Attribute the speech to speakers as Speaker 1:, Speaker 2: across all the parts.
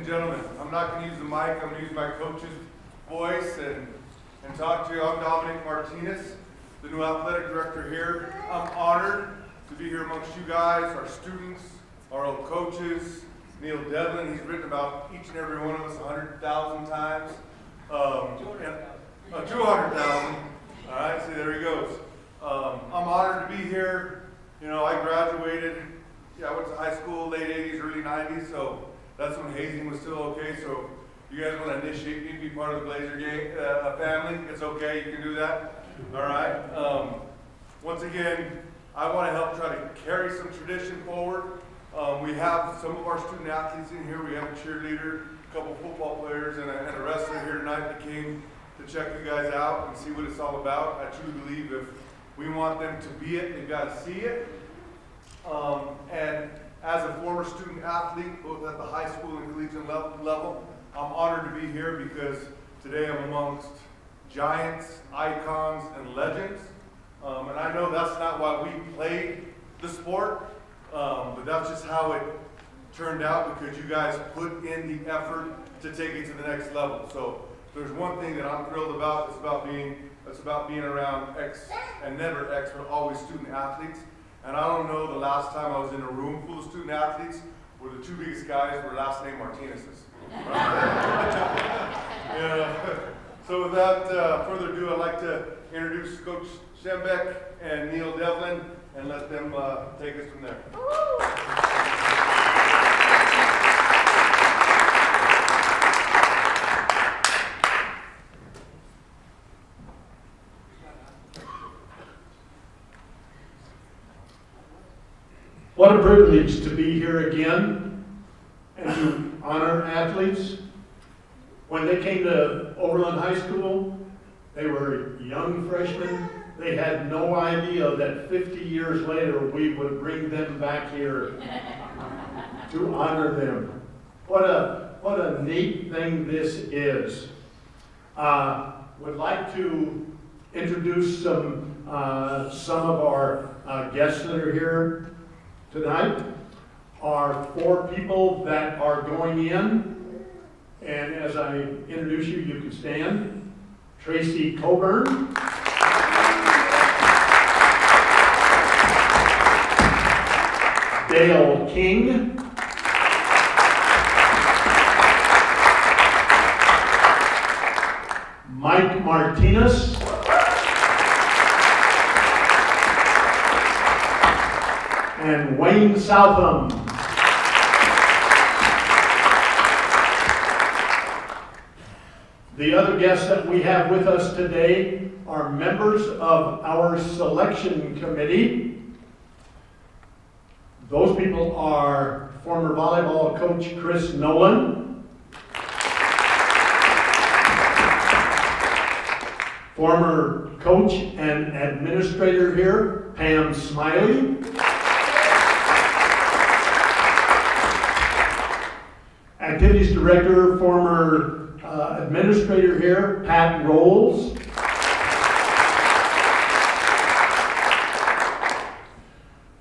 Speaker 1: and gentlemen, I'm not going to use the mic. I'm going to use my coach's voice and talk to you. I'm Dominic Martinez, the new athletic director here. I'm honored to be here amongst you guys, our students, our old coaches. Neil Devlin, he's written about each and every one of us 100,000 times. 200,000. All right, see, there he goes. I'm honored to be here. You know, I graduated. I went to high school late 80s, early 90s, so that's when hazing was still okay. So you guys want to initiate me to be part of the Blazer gang, family, it's okay, you can do that. All right. Once again, I want to help try to carry some tradition forward. We have some of our student athletes in here. We have a cheerleader, a couple football players, and a wrestler here tonight that came to check you guys out and see what it's all about. I truly believe if we want them to be it, they've got to see it. And as a former student athlete, both at the high school and collegiate level, I'm honored to be here because today I'm amongst giants, icons, and legends. And I know that's not why we played the sport, but that's just how it turned out because you guys put in the effort to take it to the next level. So there's one thing that I'm thrilled about. It's about being around and never ex, but always student athletes. And I don't know the last time I was in a room full of student athletes where the two biggest guys were last name Martinez's. Yeah. So without further ado, I'd like to introduce Coach Schembeck and Neil Devlin and let them take us from there.
Speaker 2: What a privilege to be here again and to honor athletes. When they came to Overland High School, they were young freshmen. They had no idea that 50 years later we would bring them back here to honor them. What a neat thing this is. Would like to introduce some of our guests that are here tonight. Are 4 people that are going in. And as I introduce you, you can stand. Tracy Coburn. Dale King. Mike Martinez. And Wayne Southam. The other guests that we have with us today are members of our selection committee. Those people are former volleyball coach Chris Nolan, former coach and administrator here, Pam Smiley, activities director, former administrator here, Pat Rolls.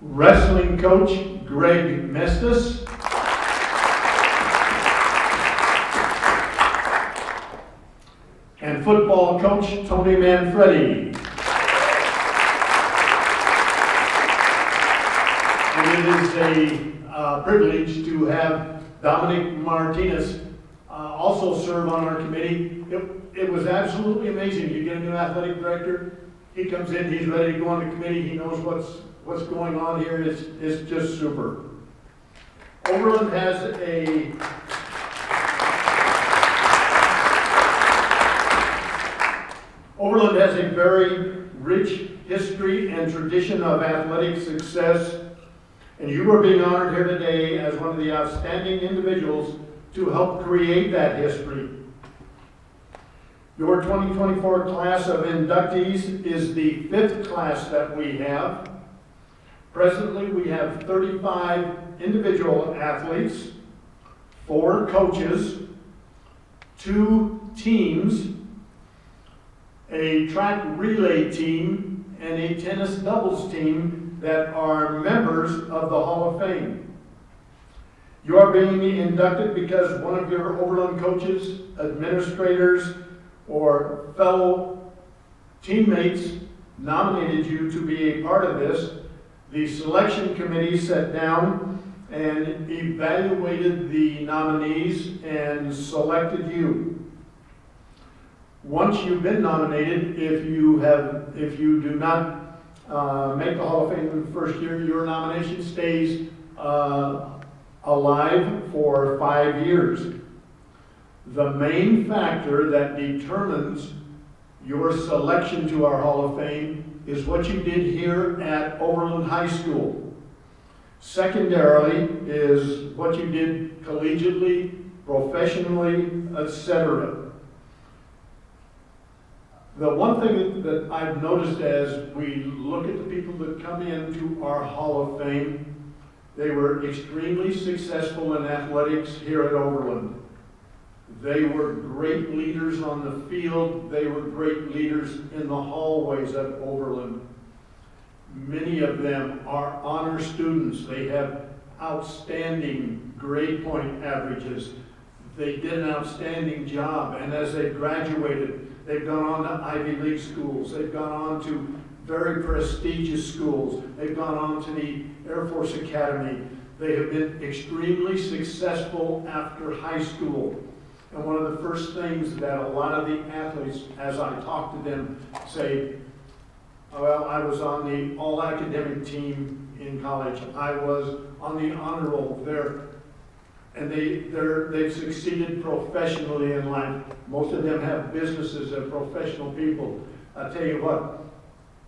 Speaker 2: Wrestling coach, Greg Mestis. And football coach, Tony Manfredi. And it is a privilege to have Dominic Martinez also serve on our committee. It was absolutely amazing. You get a new athletic director, he comes in, he's ready to go on the committee, he knows what's going on here. It's just super. Overland has a very rich history and tradition of athletic success, and you are being honored here today as one of the outstanding individuals to help create that history. Your 2024 class of inductees is the 5th class that we have. Presently, we have 35 individual athletes, 4 coaches, 2 teams, a track relay team, and a tennis doubles team that are members of the Hall of Fame. You are being inducted because one of your Overland coaches, administrators, or fellow teammates nominated you to be a part of this. The selection committee sat down and evaluated the nominees and selected you. Once you've been nominated, if you do not make the Hall of Fame in the first year, your nomination stays alive for 5 years. The main factor that determines your selection to our Hall of Fame is what you did here at Overland High School. Secondarily is what you did collegiately, professionally, etc. The one thing that I've noticed as we look at the people that come into our Hall of Fame, they were extremely successful in athletics here at Overland. They were great leaders on the field. They were great leaders in the hallways at Overland. Many of them are honor students. They have outstanding grade point averages. They did an outstanding job, and as they graduated, they've gone on to Ivy League schools. They've gone on to very prestigious schools. They've gone on to the Air Force Academy. They have been extremely successful after high school. And one of the first things that a lot of the athletes, as I talk to them, say, well, I was on the all-academic team in college. I was on the honor roll there. And they've succeeded professionally in life. Most of them have businesses, they're professional people. I tell you what,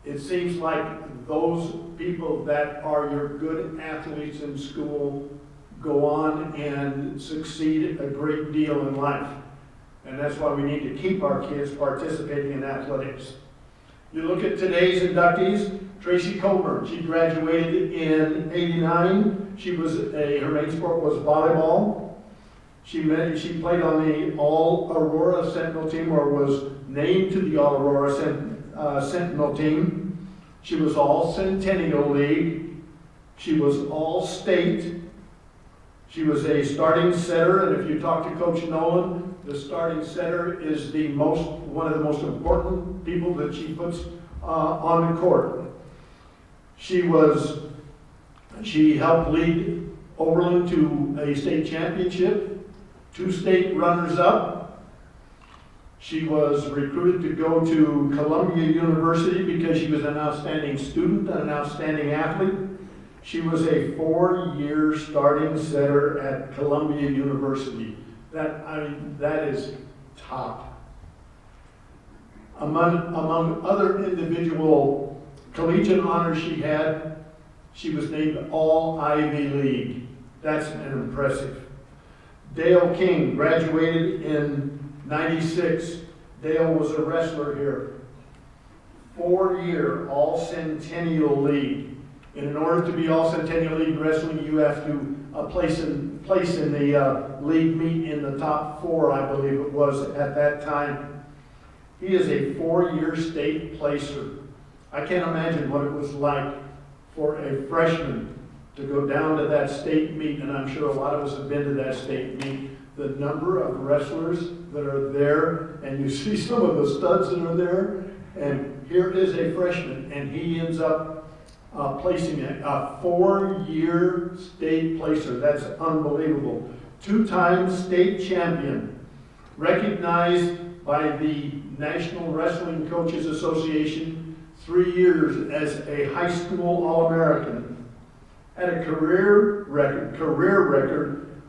Speaker 2: it seems like those people that are your good athletes in school go on and succeed a great deal in life. And that's why we need to keep our kids participating in athletics. You look at today's inductees, Tracy Colburn. She graduated in '89. Her main sport was volleyball. She played on the All Aurora Sentinel team, or was named to the All Aurora Sentinel team. She was All Centennial League. She was All State. She was a starting setter, and if you talk to Coach Nolan, the starting setter is one of the most important people that she puts on the court. She helped lead Overland to a state championship, 2 state runners-up. She was recruited to go to Columbia University because she was an outstanding student and an outstanding athlete. She was a 4-year starting setter at Columbia University. That is top. Among other individual collegiate honors she was named All Ivy League. That's an impressive. Dale King graduated in '96. Dale was a wrestler here. 4-year All Centennial League. And in order to be All Centennial League wrestling, you have to place in the league meet in the top 4, I believe it was at that time. He is a 4-year state placer. I can't imagine what it was like for a freshman to go down to that state meet, and I'm sure a lot of us have been to that state meet. The number of wrestlers that are there, and you see some of the studs that are there, and here is a freshman, and he ends up placing a 4-year state placer. That's unbelievable. 2-time state champion, recognized by the National Wrestling Coaches Association, 3 years as a high school All-American, had a career record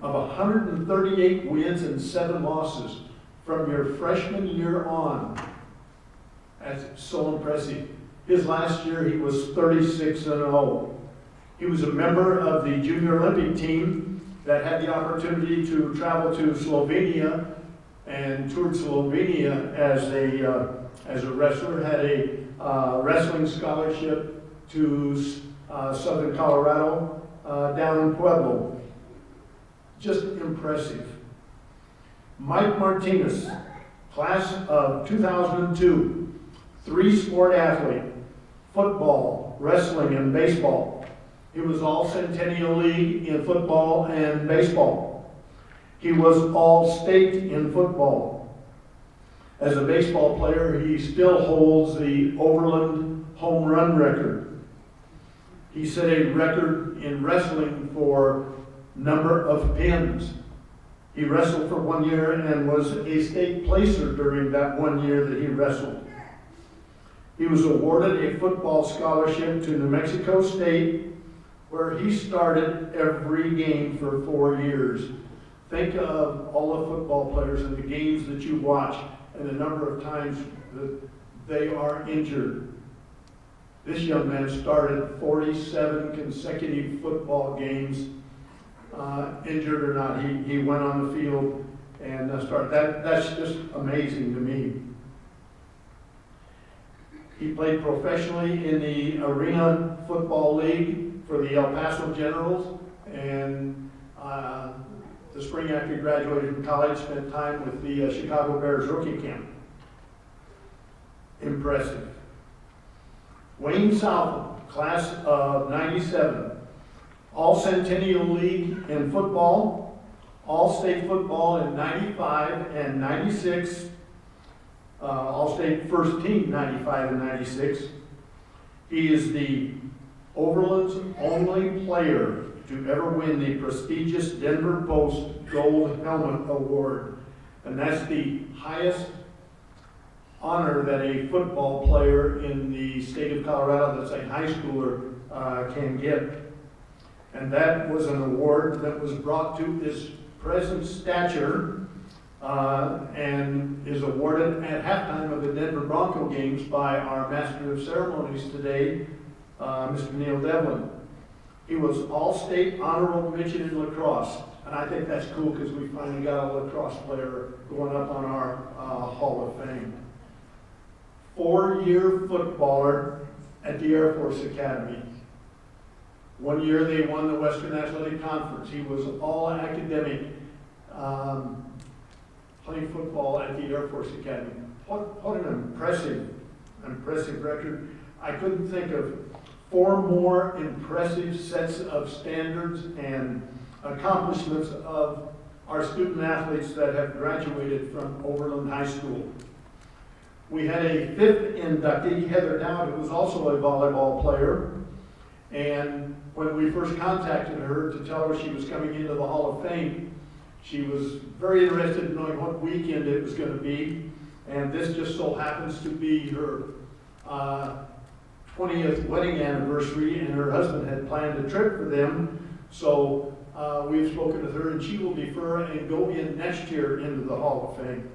Speaker 2: of 138 wins and 7 losses from your freshman year on. That's so impressive. His last year, he was 36-0. He was a member of the Junior Olympic team that had the opportunity to travel to Slovenia and toured Slovenia as a wrestler, had a wrestling scholarship to Southern Colorado down in Pueblo. Just impressive. Mike Martinez, class of 2002, 3-sport athlete, football, wrestling, and baseball. He was all Centennial League in football and baseball. He was all state in football. As a baseball player, he still holds the Overland home run record. He set a record in wrestling for number of pins. He wrestled for 1 year and was a state placer during that 1 year that he wrestled. He was awarded a football scholarship to New Mexico State, where he started every game for 4 years. Think of all the football players and the games that you watch and the number of times that they are injured. This young man started 47 consecutive football games, injured or not. He went on the field and started. That's just amazing to me. He played professionally in the Arena Football League for the El Paso Generals, and the spring after he graduated from college, spent time with the Chicago Bears rookie camp. Impressive. Wayne Southam, class of 97, all Centennial League in football, all state football in 95 and 96, all state first team 95 and 96. He is the Overland's only player to ever win the prestigious Denver Post Gold Helmet Award. And that's the highest honor that a football player in the state of Colorado, that's a high schooler, can get. And that was an award that was brought to his present stature and is awarded at halftime of the Denver Bronco games by our Master of Ceremonies today, Mr. Neil Devlin. He was all-state honorable mention in lacrosse, and I think that's cool because we finally got a lacrosse player going up on our Hall of Fame. 4-year footballer at the Air Force Academy. 1 year they won the Western Athletic Conference. He was all academic, playing football at the Air Force Academy. What an impressive record. I couldn't think of 4 more impressive sets of standards and accomplishments of our student athletes that have graduated from Overland High School. We had a 5th inductee, Heather Dowd, who was also a volleyball player. And when we first contacted her to tell her she was coming into the Hall of Fame, she was very interested in knowing what weekend it was going to be. And this just so happens to be her 20th wedding anniversary, and her husband had planned a trip for them. So we've spoken with her, and she will defer and go in next year into the Hall of Fame.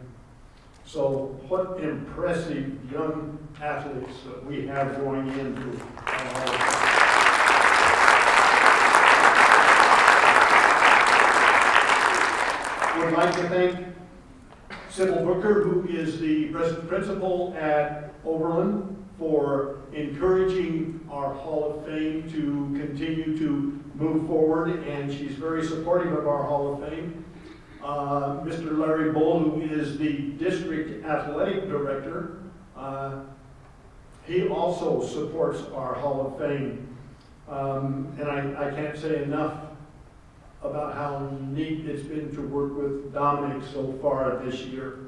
Speaker 2: So what impressive young athletes that we have going into the Hall of Fame. We'd like to thank Sybil Booker, who is the present principal at Overland, for encouraging our Hall of Fame to continue to move forward, and she's very supportive of our Hall of Fame. Mr. Larry Bull, who is the district athletic director, he also supports our Hall of Fame. And I can't say enough about how neat it's been to work with Dominic so far this year.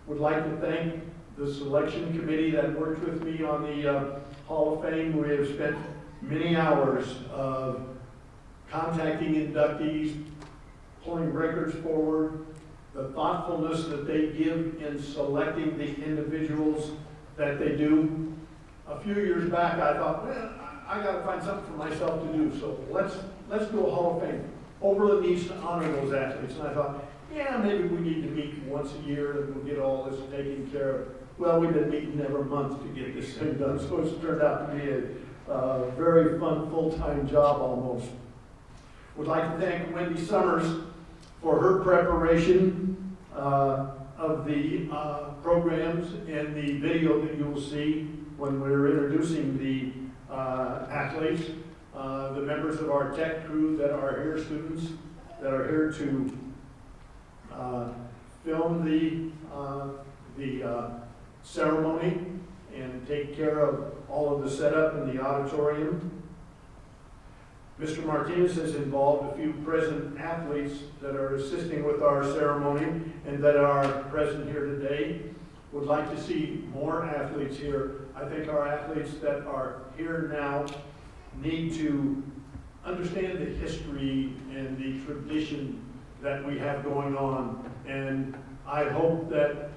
Speaker 2: Would like to thank the selection committee that worked with me on the Hall of Fame. We have spent many hours of contacting inductees, pulling records forward, the thoughtfulness that they give in selecting the individuals that they do. A few years back, I thought, well, I got to find something for myself to do, so let's do a Hall of Fame. Overland needs to honor those athletes, and I thought, yeah, maybe we need to meet once a year and we'll get all this taken care of. Well, we've been meeting every month to get this thing done, so it's turned out to be a very fun, full-time job almost. Would like to thank Wendy Summers for her preparation of the programs and the video that you will see when we're introducing the athletes, the members of our tech crew that are here, students that are here to film the ceremony and and take care of all of the setup in the auditorium. Mr. Martinez has involved a few present athletes that are assisting with our ceremony and that are present here today. Would like to see more athletes here. I think our athletes that are here now need to understand the history and the tradition that we have going on. And I hope that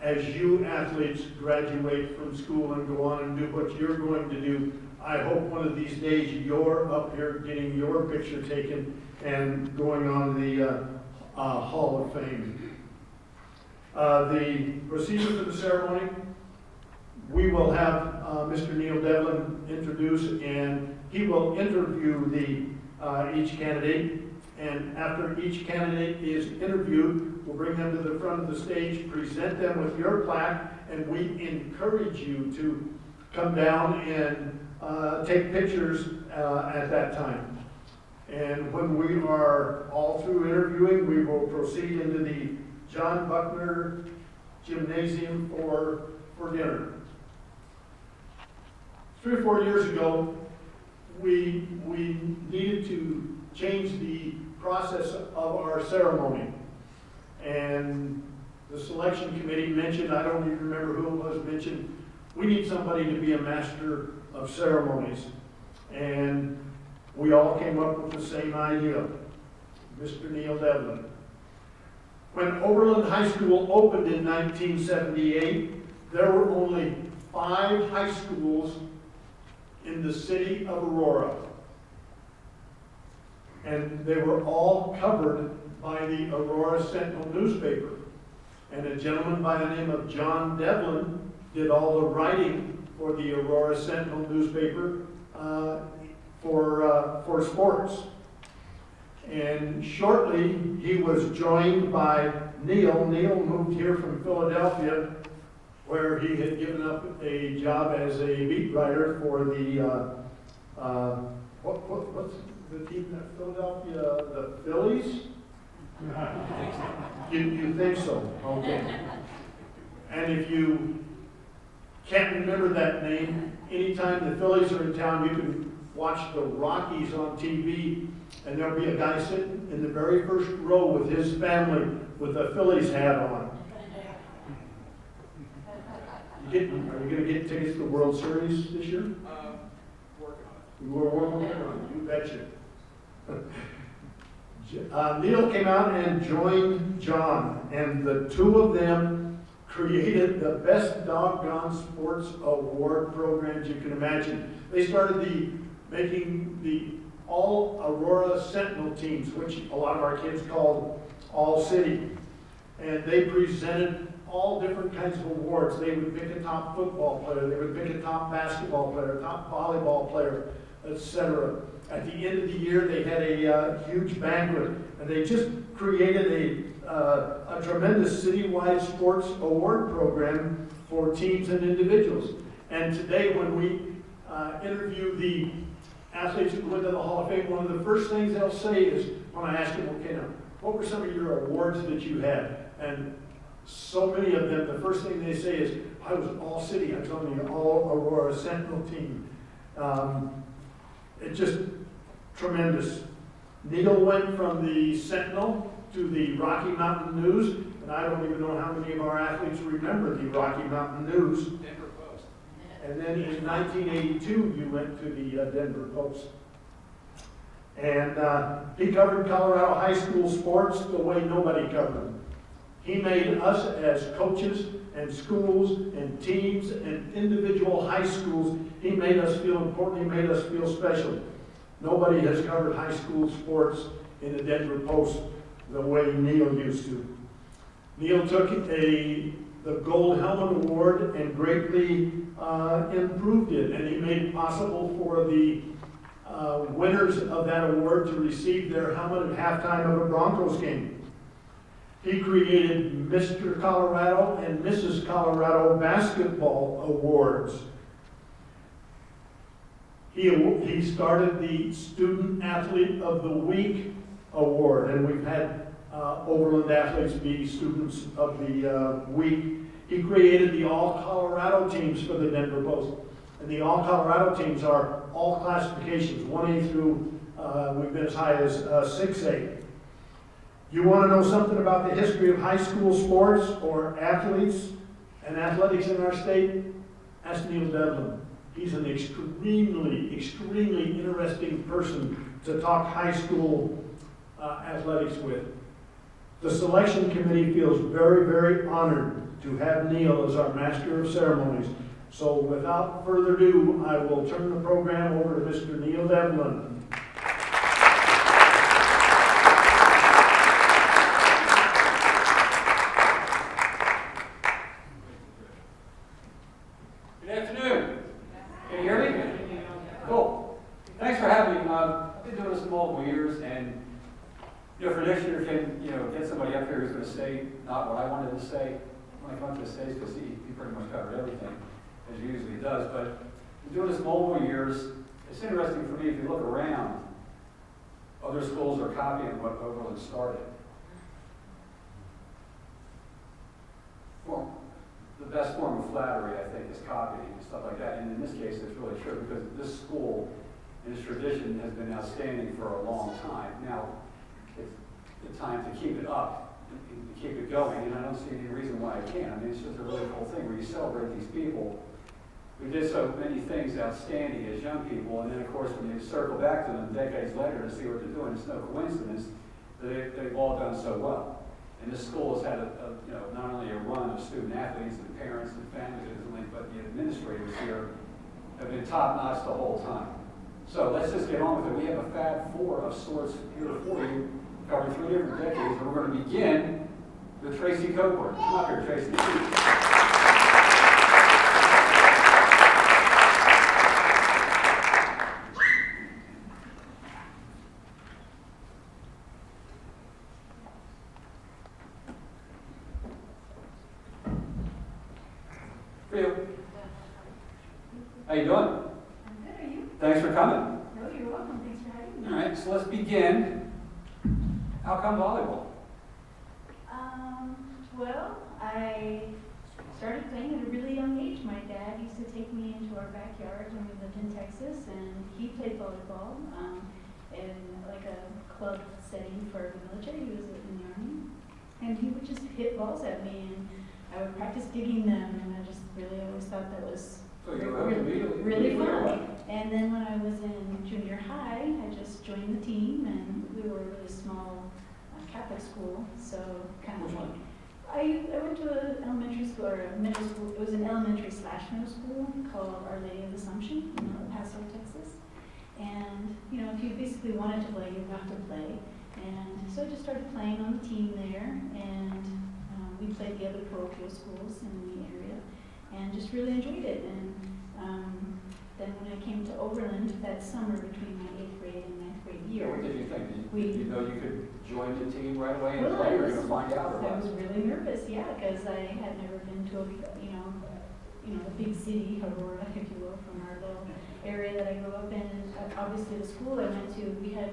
Speaker 2: as you athletes graduate from school and go on and do what you're going to do, I hope one of these days you're up here getting your picture taken and going on the Hall of Fame. The procedure for the ceremony, we will have Mr. Neil Devlin introduce, and he will interview each candidate. And after each candidate is interviewed, we'll bring them to the front of the stage, present them with your plaque, and we encourage you to come down and take pictures at that time. And when we are all through interviewing, we will proceed into the John Buckner Gymnasium for dinner. 3 or 4 years ago, we needed to change the process of our ceremony. And the selection committee mentioned, I don't even remember who it was mentioned, we need somebody to be a master of ceremonies. And we all came up with the same idea, Mr. Neil Devlin. When Overland High School opened in 1978, there were only 5 high schools in the city of Aurora. And they were all covered by the Aurora Sentinel newspaper. And a gentleman by the name of John Devlin did all the writing for the Aurora Sentinel newspaper for sports. And shortly, he was joined by Neil. Neil moved here from Philadelphia, where he had given up a job as a beat writer for the, what's the team in Philadelphia? The Phillies? You think so? Okay. And if you can't remember that name, anytime the Phillies are in town, you can watch the Rockies on TV, and there'll be a guy sitting in the very first row with his family with a Phillies hat on. Are you going to get tickets to the World Series this year?
Speaker 3: Working on it.
Speaker 2: We're working on it, you betcha. Neil came out and joined John, and the two of them created the best doggone sports award programs you can imagine. They started making the all Aurora Sentinel teams, which a lot of our kids called All City. And they presented all different kinds of awards. They would pick a top football player, they would pick a top basketball player, a top volleyball player, etc. At the end of the year, they had a huge banquet, and they just created a tremendous citywide sports award program for teams and individuals. And today, when we interview the athletes who go into the Hall of Fame, one of the first things they'll say is, when I ask them, okay, now, what were some of your awards that you had? And so many of them, the first thing they say is, I was all city, I was on the all Aurora Sentinel team. It's just tremendous. Neil went from the Sentinel to the Rocky Mountain News, and I don't even know how many of our athletes remember the Rocky Mountain News.
Speaker 3: Denver Post.
Speaker 2: And then in 1982, you went to the Denver Post. And he covered Colorado high school sports the way nobody covered them. He made us as coaches and schools and teams and individual high schools, he made us feel important, he made us feel special. Nobody has covered high school sports in the Denver Post the way Neil used to. Neil took the Gold Helmet Award and greatly improved it, and he made it possible for the winners of that award to receive their helmet at halftime of a Broncos game. He created Mr. Colorado and Mrs. Colorado basketball awards. He started the Student Athlete of the Week award, and we've had Overland athletes be Students of the Week. he created the All-Colorado teams for the Denver Post. And the All-Colorado teams are all classifications, 1A through, we've been as high as 6A. You want to know something about the history of high school sports or athletes and athletics in our state? Ask Neil Devlin. He's an extremely interesting person to talk high school athletics with. The selection committee feels very honored to have Neil as our master of ceremonies. So without further ado, I will turn the program over to Mr. Neil Devlin.
Speaker 4: Good afternoon. Can you hear me? Cool. Thanks for having me. I've been doing this for multiple years, and for next year, can get somebody up here who's going to say not what I wanted to say when I come to the stage, because he pretty much covered everything, as he usually does. But I've been doing this multiple years. It's interesting for me, if you look around, other schools are copying what Overland started. Well, the best form of flattery, I think, is copying and stuff like that. And in this case, it's really true, because this school and its tradition has been outstanding for a long time. Now, it's the time to keep it up and keep it going, and I don't see any reason why I can't. I mean, it's just a really cool thing where you celebrate these people who did so many things outstanding as young people, and then, of course, when you circle back to them decades later to see what they're doing, it's no coincidence that they've all done so well. And this school has had not only a run of student athletes and parents and families, but the administrators here have been top-notch the whole time. So let's just get on with it. We have a Fab Four of sorts here for you, covering 3 different decades, and we're going to begin with Tracy Coburn. Come up here, Tracy. For you. How you doing?
Speaker 5: I'm good, are you?
Speaker 4: Thanks for coming.
Speaker 5: No, you're welcome. Thanks for having me.
Speaker 4: All right, so let's begin. How come volleyball?
Speaker 5: Well, I started playing at a really young age. My dad used to take me into our backyard when we lived in Texas, and he played volleyball in like a club setting for the military. He was in the Army, and he would just hit balls at me, and I would practice digging them, and I just really always thought that was
Speaker 4: So you were immediately
Speaker 5: really
Speaker 4: away.
Speaker 5: fun. And then when I was in junior high, I just joined the team, and we were a really small Catholic school, so kind of
Speaker 4: Which
Speaker 5: like,
Speaker 4: one?
Speaker 5: I went to an elementary school, or a middle school. It was an elementary/middle school called Our Lady of Assumption in El Paso, Texas. And, if you basically wanted to play, you have to play. And so I just started playing on the team there, and we played the other parochial schools in the area, and just really enjoyed it. And then when I came to Overland that summer between my 8th grade and 9th grade year,
Speaker 4: What did you think? Did
Speaker 5: We-
Speaker 4: you know you could join the team right away and
Speaker 5: Well,
Speaker 4: play,
Speaker 5: I
Speaker 4: or were you
Speaker 5: was-
Speaker 4: going to find out or
Speaker 5: I
Speaker 4: what?
Speaker 5: was really nervous, yeah, because I had never been to a big city, Aurora, if you will, from our little area that I grew up in. And obviously, the school I went to, we had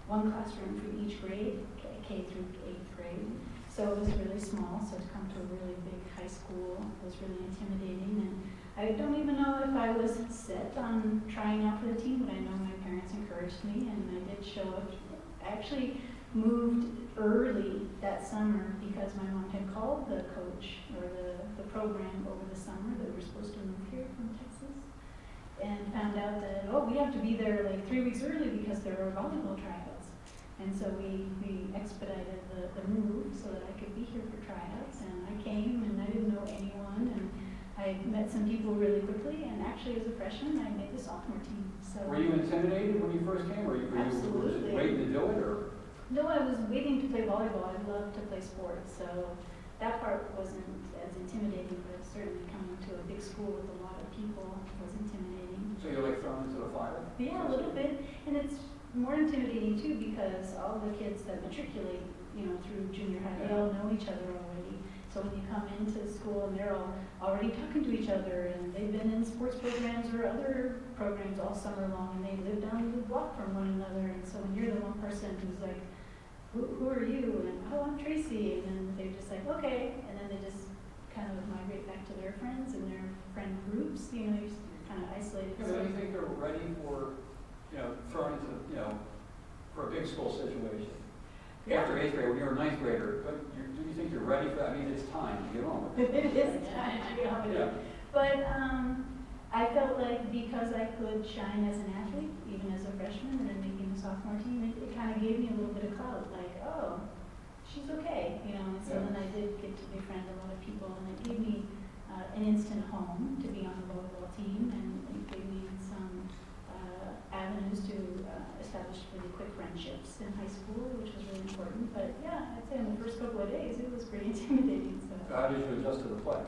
Speaker 5: one classroom for each grade, K through 8th grade. So it was really small. So to come to a really big high school was really intimidating. And I don't even know if I was set on trying out for the team, but I know my parents encouraged me, and I did show up. I actually moved early that summer because my mom had called the coach or the program over the summer that we were supposed to move here from Texas, and found out that, we have to be there like 3 weeks early because there are volleyball tryouts. And so we expedited the move so that I could be here for tryouts, and I came, and I didn't know anyone, and I met some people really quickly, and actually as a freshman I made the sophomore team. So
Speaker 4: Were you intimidated when you first came, or were you
Speaker 5: Absolutely.
Speaker 4: just waiting to do it, or?
Speaker 5: No, I was waiting to play volleyball. I love to play sports, so that part wasn't as intimidating, but certainly coming to a big school with a lot of people was intimidating.
Speaker 4: So you're like thrown into the fire?
Speaker 5: Yeah, a little bit, and it's more intimidating too because all the kids that matriculate, through junior high, they all know each other already. So when you come into school and they're all already talking to each other, and they've been in sports programs or other programs all summer long, and they live down the block from one another, and so when you're the one person who's like, who are you? And, I'm Tracy, and then they're just like, okay, and then they just kind of migrate back to their friends and their friend groups, you know, you're kind of isolated.
Speaker 4: Yeah, but do you think they're ready for, thrown into, for a big school situation? After 8th grade, when you're a 9th grader, but do you think you're ready for that? I mean, it's time to get on with it.
Speaker 5: It is time to get on with it. But I felt like because I could shine as an athlete, even as a freshman, and then making the sophomore team, it kind of gave me a little bit of clout, like, oh, she's okay, you know. And so then I did get to befriend a lot of people, and it gave me an instant home to be on the volleyball team, and it gave me some avenues to establish really quick friendships in high school, which was really important. But yeah, I'd say in the first couple of days, it was pretty intimidating. So.
Speaker 4: How did you adjust to the play?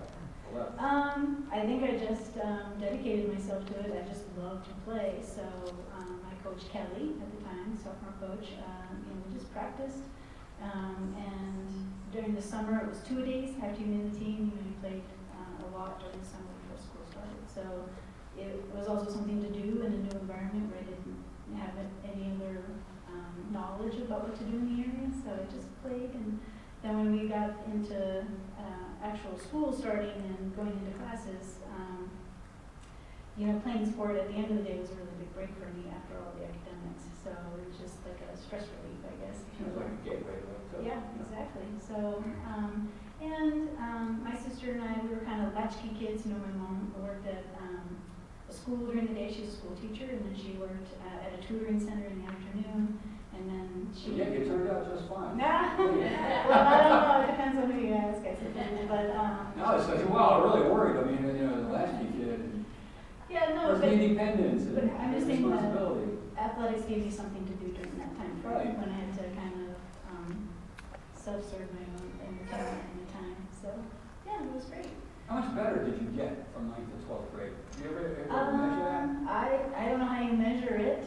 Speaker 5: I think I just dedicated myself to it. I just loved to play. So my coach Kelly at the time, sophomore coach, we just practiced. And during the summer, it was 2 days after you made the team. You played a lot during the summer before school started. So it was also something to do in a new environment where I didn't have any other knowledge about what to do in the area. So I just played, and then when we got into actual school starting and going into classes, playing sport at the end of the day was a really big break for me after all the academics. So it was just like a stress relief, I guess.
Speaker 4: It was like a gateway to it.
Speaker 5: Yeah, exactly. So, my sister and I, we were kind of latchkey kids. My mom worked at a school during the day. She was a school teacher, and then she worked at a tutoring center in the afternoon. And then she...
Speaker 4: Yeah, you turned out just fine.
Speaker 5: Nah. Well, I don't know. It depends on who you ask, I suppose. But,
Speaker 4: no, it's like, well, I'm really worried. I mean, the latchkey kid.
Speaker 5: Yeah, no,
Speaker 4: there's
Speaker 5: but...
Speaker 4: the independence and
Speaker 5: but I'm just saying
Speaker 4: responsibility.
Speaker 5: Athletics gave me something to do during that time frame,
Speaker 4: Right.
Speaker 5: when I had to kind of self-serve my own entertainment in the time. So, yeah, it was great.
Speaker 4: How much better did you get from 9th to 12th grade? Do you ever measure that?
Speaker 5: I don't know how you measure it,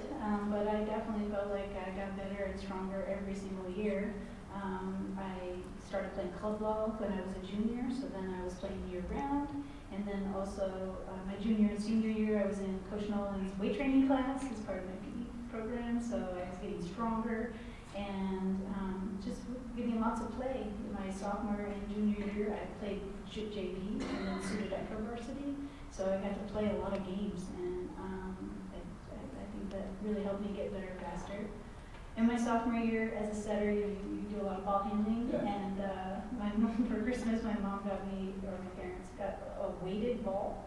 Speaker 5: but I definitely felt like I got better and stronger every single year. I started playing club ball when I was a junior, so then I was playing year-round. And then also, my junior and senior year, I was in Coach Nolan's weight training class as part of my PE program, so I was getting stronger and just getting lots of play. My sophomore and junior year, I played JV and then suited up for varsity, so I got to play a lot of games, and I think that really helped me get better faster. In my sophomore year as a setter, you do a lot of ball handling, and my mom, for Christmas, my mom got me, or my parents got a weighted ball,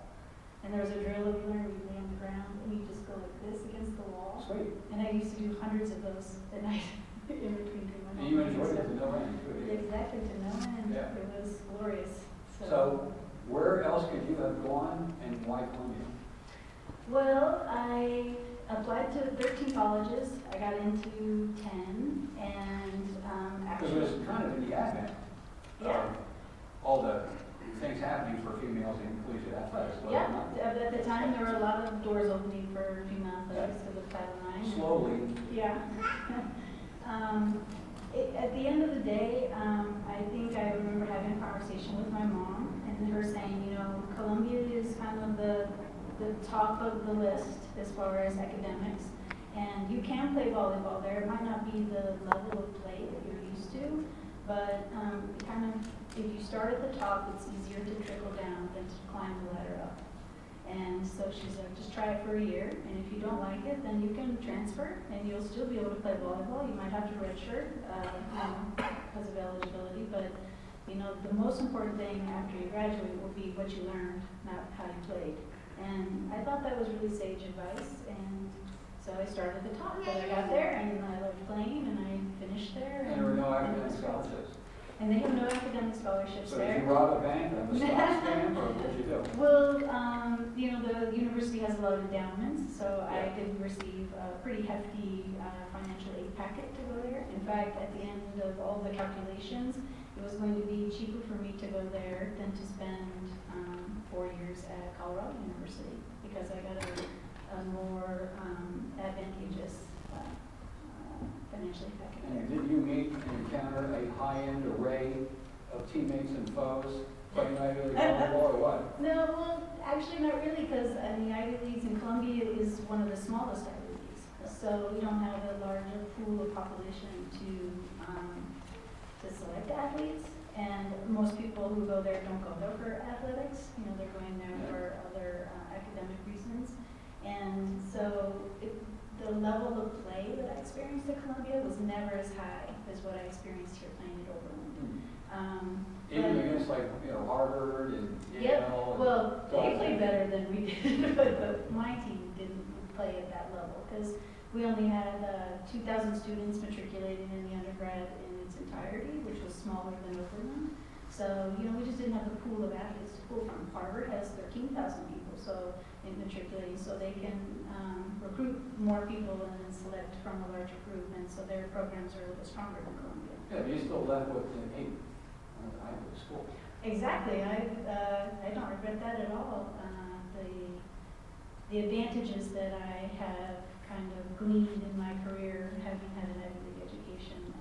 Speaker 5: and there was a drill over there. We lay on the ground, and you just go like this against the wall.
Speaker 4: Sweet.
Speaker 5: And I used to do hundreds of those at night in between doing my
Speaker 4: And you enjoyed it to no end, too.
Speaker 5: Exactly, to no end.
Speaker 4: Yeah.
Speaker 5: It was glorious.
Speaker 4: So, where else could you have gone, and why Columbia?
Speaker 5: Well, I applied to 13 colleges. I got into 10, and
Speaker 4: Because it was kind of in the advent of all the things happening for females in collegiate athletics. was it
Speaker 5: Yeah,
Speaker 4: not?
Speaker 5: at the time there were a lot of doors opening for female athletics because of Title IX.
Speaker 4: Slowly.
Speaker 5: Yeah. At the end of the day, I think I remember having a conversation with my mom and her saying, Columbia is kind of the top of the list as far as academics, and you can play volleyball there. It might not be the level of play that you're used to, but if you start at the top, it's easier to trickle down than to climb the ladder up. And so she's like, just try it for a year, and if you don't like it, then you can transfer, and you'll still be able to play volleyball. You might have to redshirt because of eligibility, but the most important thing after you graduate will be what you learned, not how you played. And I thought that was really sage advice, and so I started at the top, but I got there, and I loved playing, and I finished there.
Speaker 4: And there were no academic scholarships.
Speaker 5: And they have no academic scholarships
Speaker 4: So
Speaker 5: there.
Speaker 4: did you rob a bank or have a stock scam, or what did you do?
Speaker 5: Well, the university has a lot of endowments, so I did receive a pretty hefty financial aid packet to go there. In fact, at the end of all the calculations, it was going to be cheaper for me to go there than to spend 4 years at Colorado University, because I got a more advantageous financial aid packet there.
Speaker 4: And did you meet and encounter a high-end array of teammates and foes playing Ivy League volleyball, or what?
Speaker 5: No, well, actually not really, because the Ivy Leagues in Columbia is one of the smallest Ivy Leagues. So we don't have a larger pool of population to select athletes. And most people who go there don't go there for athletics, you know, they're going there for other academic reasons. And so the level of play that I experienced at Columbia was never as high as what I experienced here playing at Overland.
Speaker 4: Even against like, you know, Harvard and
Speaker 5: Yep,
Speaker 4: Yale.
Speaker 5: well, they
Speaker 4: and-
Speaker 5: played better than we did, but my team didn't play at that level, because we only had 2,000 students matriculating in the undergrad in its entirety, which was smaller than Overland. So, you know, we just didn't have the pool of athletes to pull from. Harvard has 13,000 people, so in matriculating, so they can recruit more people and then select from a larger group, and so their programs are a little bit stronger than Columbia.
Speaker 4: Yeah, but you still left with an 8. I went to school.
Speaker 5: Exactly, I don't regret that at all. The advantages that I have kind of gleaned in my career, having had an Ivy League education,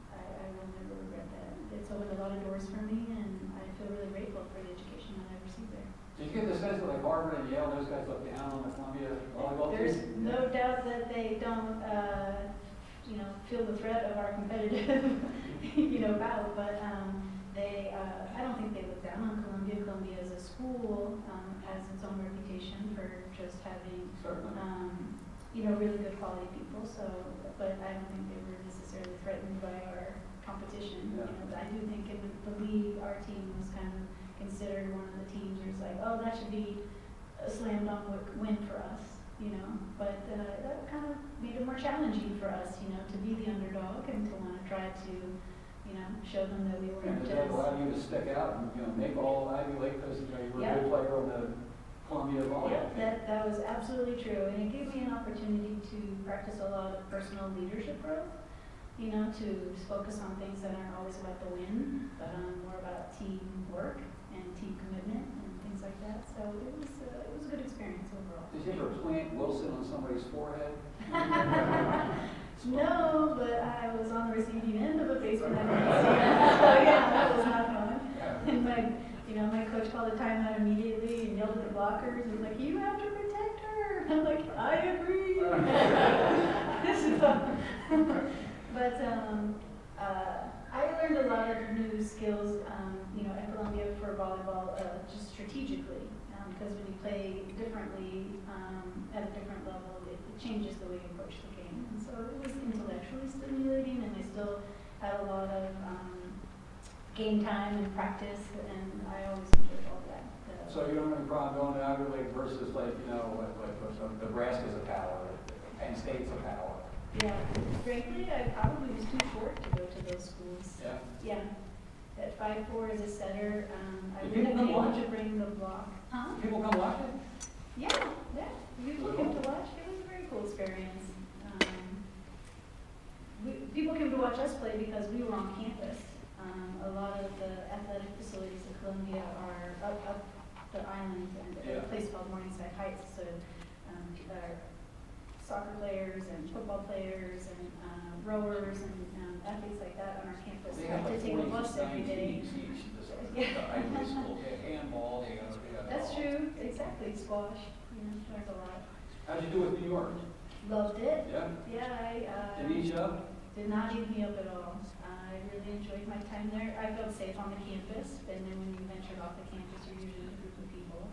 Speaker 5: I will never regret that. It's opened a lot of doors for me, and I feel really grateful for the education that I received there.
Speaker 4: Did you get the sense that like Harvard and Yale, those guys look down on the Columbia volleyball team?
Speaker 5: There's no doubt that they don't, you know, feel the threat of our competitive, you know, bout, but I don't think they look down on Columbia. Columbia as a school has its own reputation for just having,
Speaker 4: Certainly.
Speaker 5: you know, really good quality people. So, but I don't think they were necessarily threatened by our competition.
Speaker 4: Yeah.
Speaker 5: You know, I do think in the league, our team was kind of considered one of the teams where it's like, oh, that should be a slam dunk win for us, you know. But that kind of made it more challenging for us, you know, to be the underdog and to want to try to, you know, show them that we
Speaker 4: And
Speaker 5: weren't
Speaker 4: does that
Speaker 5: just.
Speaker 4: allow you to stick out and, you know, make all Ivy League because, you know, you were
Speaker 5: Yeah.
Speaker 4: a good player on the Columbia volleyball
Speaker 5: Yeah,
Speaker 4: team?
Speaker 5: that was absolutely true, and it gave me an opportunity to practice a lot of personal leadership growth, you know, to focus on things that aren't always about the win, but more about teamwork and team commitment and things like that. So it was a good experience overall.
Speaker 4: Did you ever plant Wilson on somebody's forehead?
Speaker 5: No, but I was on the receiving end of a baseball net. So yeah, that was not fun.
Speaker 4: Yeah.
Speaker 5: And my coach called a timeout immediately and yelled at the blockers and was like, "You have to protect her." I'm like, "I agree." But I learned a lot of new skills, you know, at Columbia for volleyball, just strategically, because when you play differently at a different level, it changes the way you approach the game. And so it was intellectually stimulating, and I still had a lot of game time and practice, and I always enjoyed all that.
Speaker 4: So you don't have any problem going to Ivy League versus like, you know, what Nebraska's a power, Penn State's a power.
Speaker 5: Yeah, frankly, I probably was too short to go to those schools.
Speaker 4: Yeah.
Speaker 5: Yeah. At 5'4" as a setter, I
Speaker 4: Do
Speaker 5: wouldn't
Speaker 4: people
Speaker 5: have been
Speaker 4: come
Speaker 5: able
Speaker 4: watch?
Speaker 5: to bring the block. Huh?
Speaker 4: People come watch it?
Speaker 5: Yeah, yeah. People came to watch. It was a very cool experience. People came to watch us play because we were on campus. A lot of the athletic facilities at Columbia are up the island and
Speaker 4: Yeah.
Speaker 5: a place called Morningside Heights. So soccer players and football players and rowers and athletes like that on our campus
Speaker 4: They have
Speaker 5: have
Speaker 4: like
Speaker 5: to take a bus
Speaker 4: 49
Speaker 5: every day.
Speaker 4: teams each, the
Speaker 5: Yeah.
Speaker 4: Ivy League school, they have handball, they got it
Speaker 5: That's
Speaker 4: all.
Speaker 5: true, exactly, squash, you know, learned a lot.
Speaker 4: How'd you do with New York?
Speaker 5: Loved it.
Speaker 4: Yeah?
Speaker 5: Yeah,
Speaker 4: Did he eat you up?
Speaker 5: did not eat me up at all. I really enjoyed my time there. I felt safe on the campus, and then when you ventured off the campus, you're usually in a group of people.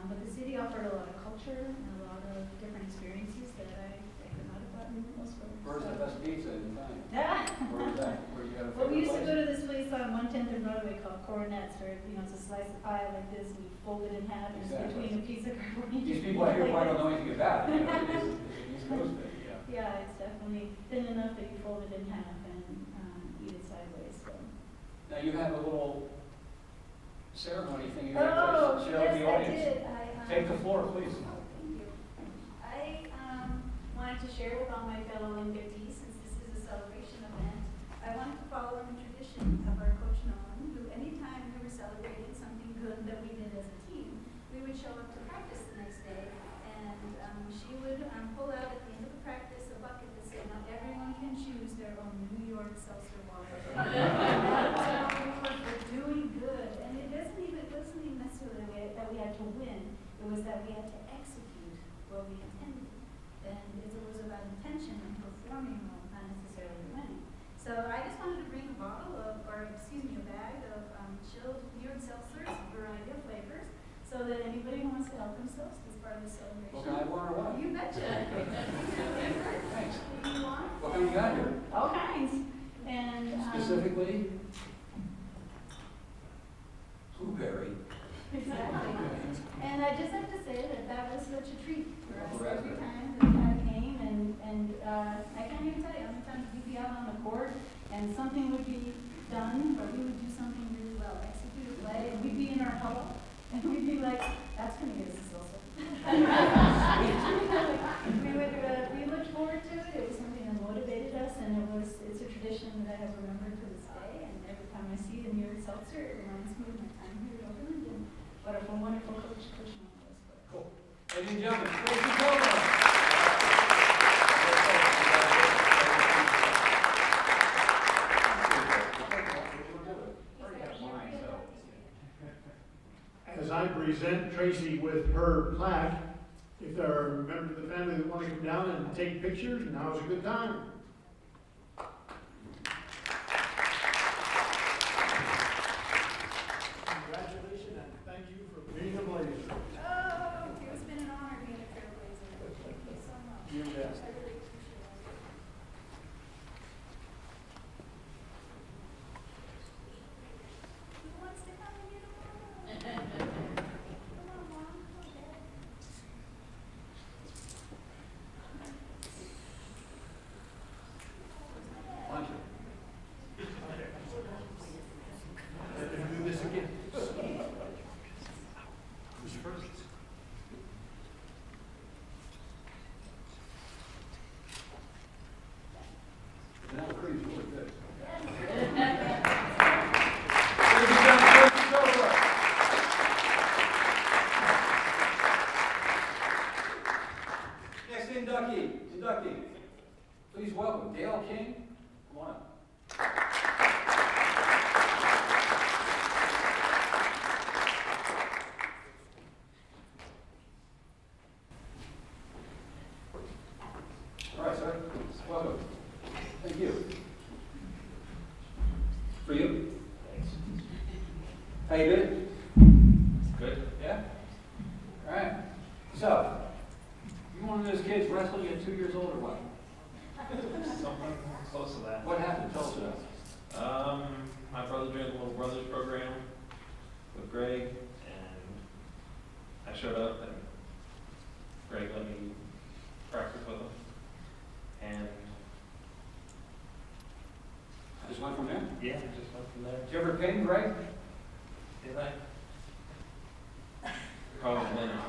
Speaker 5: But the city offered a lot of culture and a lot of different experiences that I could not have gotten elsewhere.
Speaker 4: Where's the best pizza in town?
Speaker 5: Yeah.
Speaker 4: Where's that? Where you have a
Speaker 5: Well, we used to
Speaker 4: favorite
Speaker 5: go
Speaker 4: place?
Speaker 5: to this place on 110th and Broadway called Coronets, where, you know, it's a slice of pie like this, and you fold it in half, and it's
Speaker 4: Exactly.
Speaker 5: between a piece of cardboard.
Speaker 4: These people out here probably don't know anything about it, you know, it's an East Coast thing, yeah.
Speaker 5: Yeah, it's definitely thin enough that you fold it in half and eat it sideways, so.
Speaker 4: Now you have a little ceremony thing you
Speaker 5: Oh,
Speaker 4: have to share with the
Speaker 5: yes, I
Speaker 4: audience.
Speaker 5: did.
Speaker 4: Take the floor, please.
Speaker 5: Oh, thank you. I wanted to share with all my fellow inductees, since this is a celebration event, I wanted to follow the tradition of our coach Nolan, who anytime we were celebrating something good that we did as a team, we would show up to practice the next day, and she would pull out at the end of the practice a bucket that said, "Now everyone can choose their own New York seltzer water." We're doing good, and it wasn't even necessarily that we had to win. It was that we had to execute what we intended. And it was about intention and performing well, not necessarily winning.
Speaker 6: So I just wanted to bring a bottle of, or excuse me, a bag of chilled beer seltzers, a variety of flavors, so that anybody who wants to help themselves as part of the celebration.
Speaker 4: Well, can I have one or what?
Speaker 6: You betcha.
Speaker 4: Thanks.
Speaker 6: Do you want?
Speaker 4: What kind you got here?
Speaker 6: All kinds. And,
Speaker 4: Specifically? Blueberry.
Speaker 6: exactly. And I just have to say that that was such a treat for us every
Speaker 4: Raspberry.
Speaker 6: time that I came, and I can't even tell you how many times we'd be out on the court and something would be done, or we would do something really well executed play, and we'd be in our huddle, and we'd be like, that's gonna get us a salsa. We looked forward to it. It was something that motivated us, and it's a tradition that I have remembered to this day, and every time I see the New York seltzer, it reminds me of my time here at Overland, and what a wonderful coach Mom was.
Speaker 4: Cool. Ladies and gentlemen, Tracy Gilmore.
Speaker 2: As I present Tracy with her plaque, if there are members of the family that want to come down and take pictures, now's a good time. Congratulations and thank you for being a blazer.
Speaker 6: Oh, it's been an honor being a trailblazer. Thank you so much.
Speaker 2: You bet.
Speaker 6: I really appreciate it. Who wants to come and get a photo? Come on, Mom. Okay.
Speaker 4: Lunch.
Speaker 2: Do this again.
Speaker 4: Who's first? Vanilla cream's really good. Ladies and gentlemen, Tracy Gilmore. Next inductee. Please welcome Dale King. Come on up. All right, sir. Welcome. Thank you. For you. Thanks. How you been?
Speaker 7: Good.
Speaker 4: Yeah? All right. So, you one of those kids wrestling at 2 years old or what?
Speaker 7: Something close to that.
Speaker 4: What happened? Tell us about it.
Speaker 7: My brother joined the Little Brothers program with Greg, and I showed up, and Greg let me practice with him. And
Speaker 4: Just went from there?
Speaker 7: yeah, just went from there.
Speaker 4: Did you ever pin Greg?
Speaker 7: Did I? Probably not.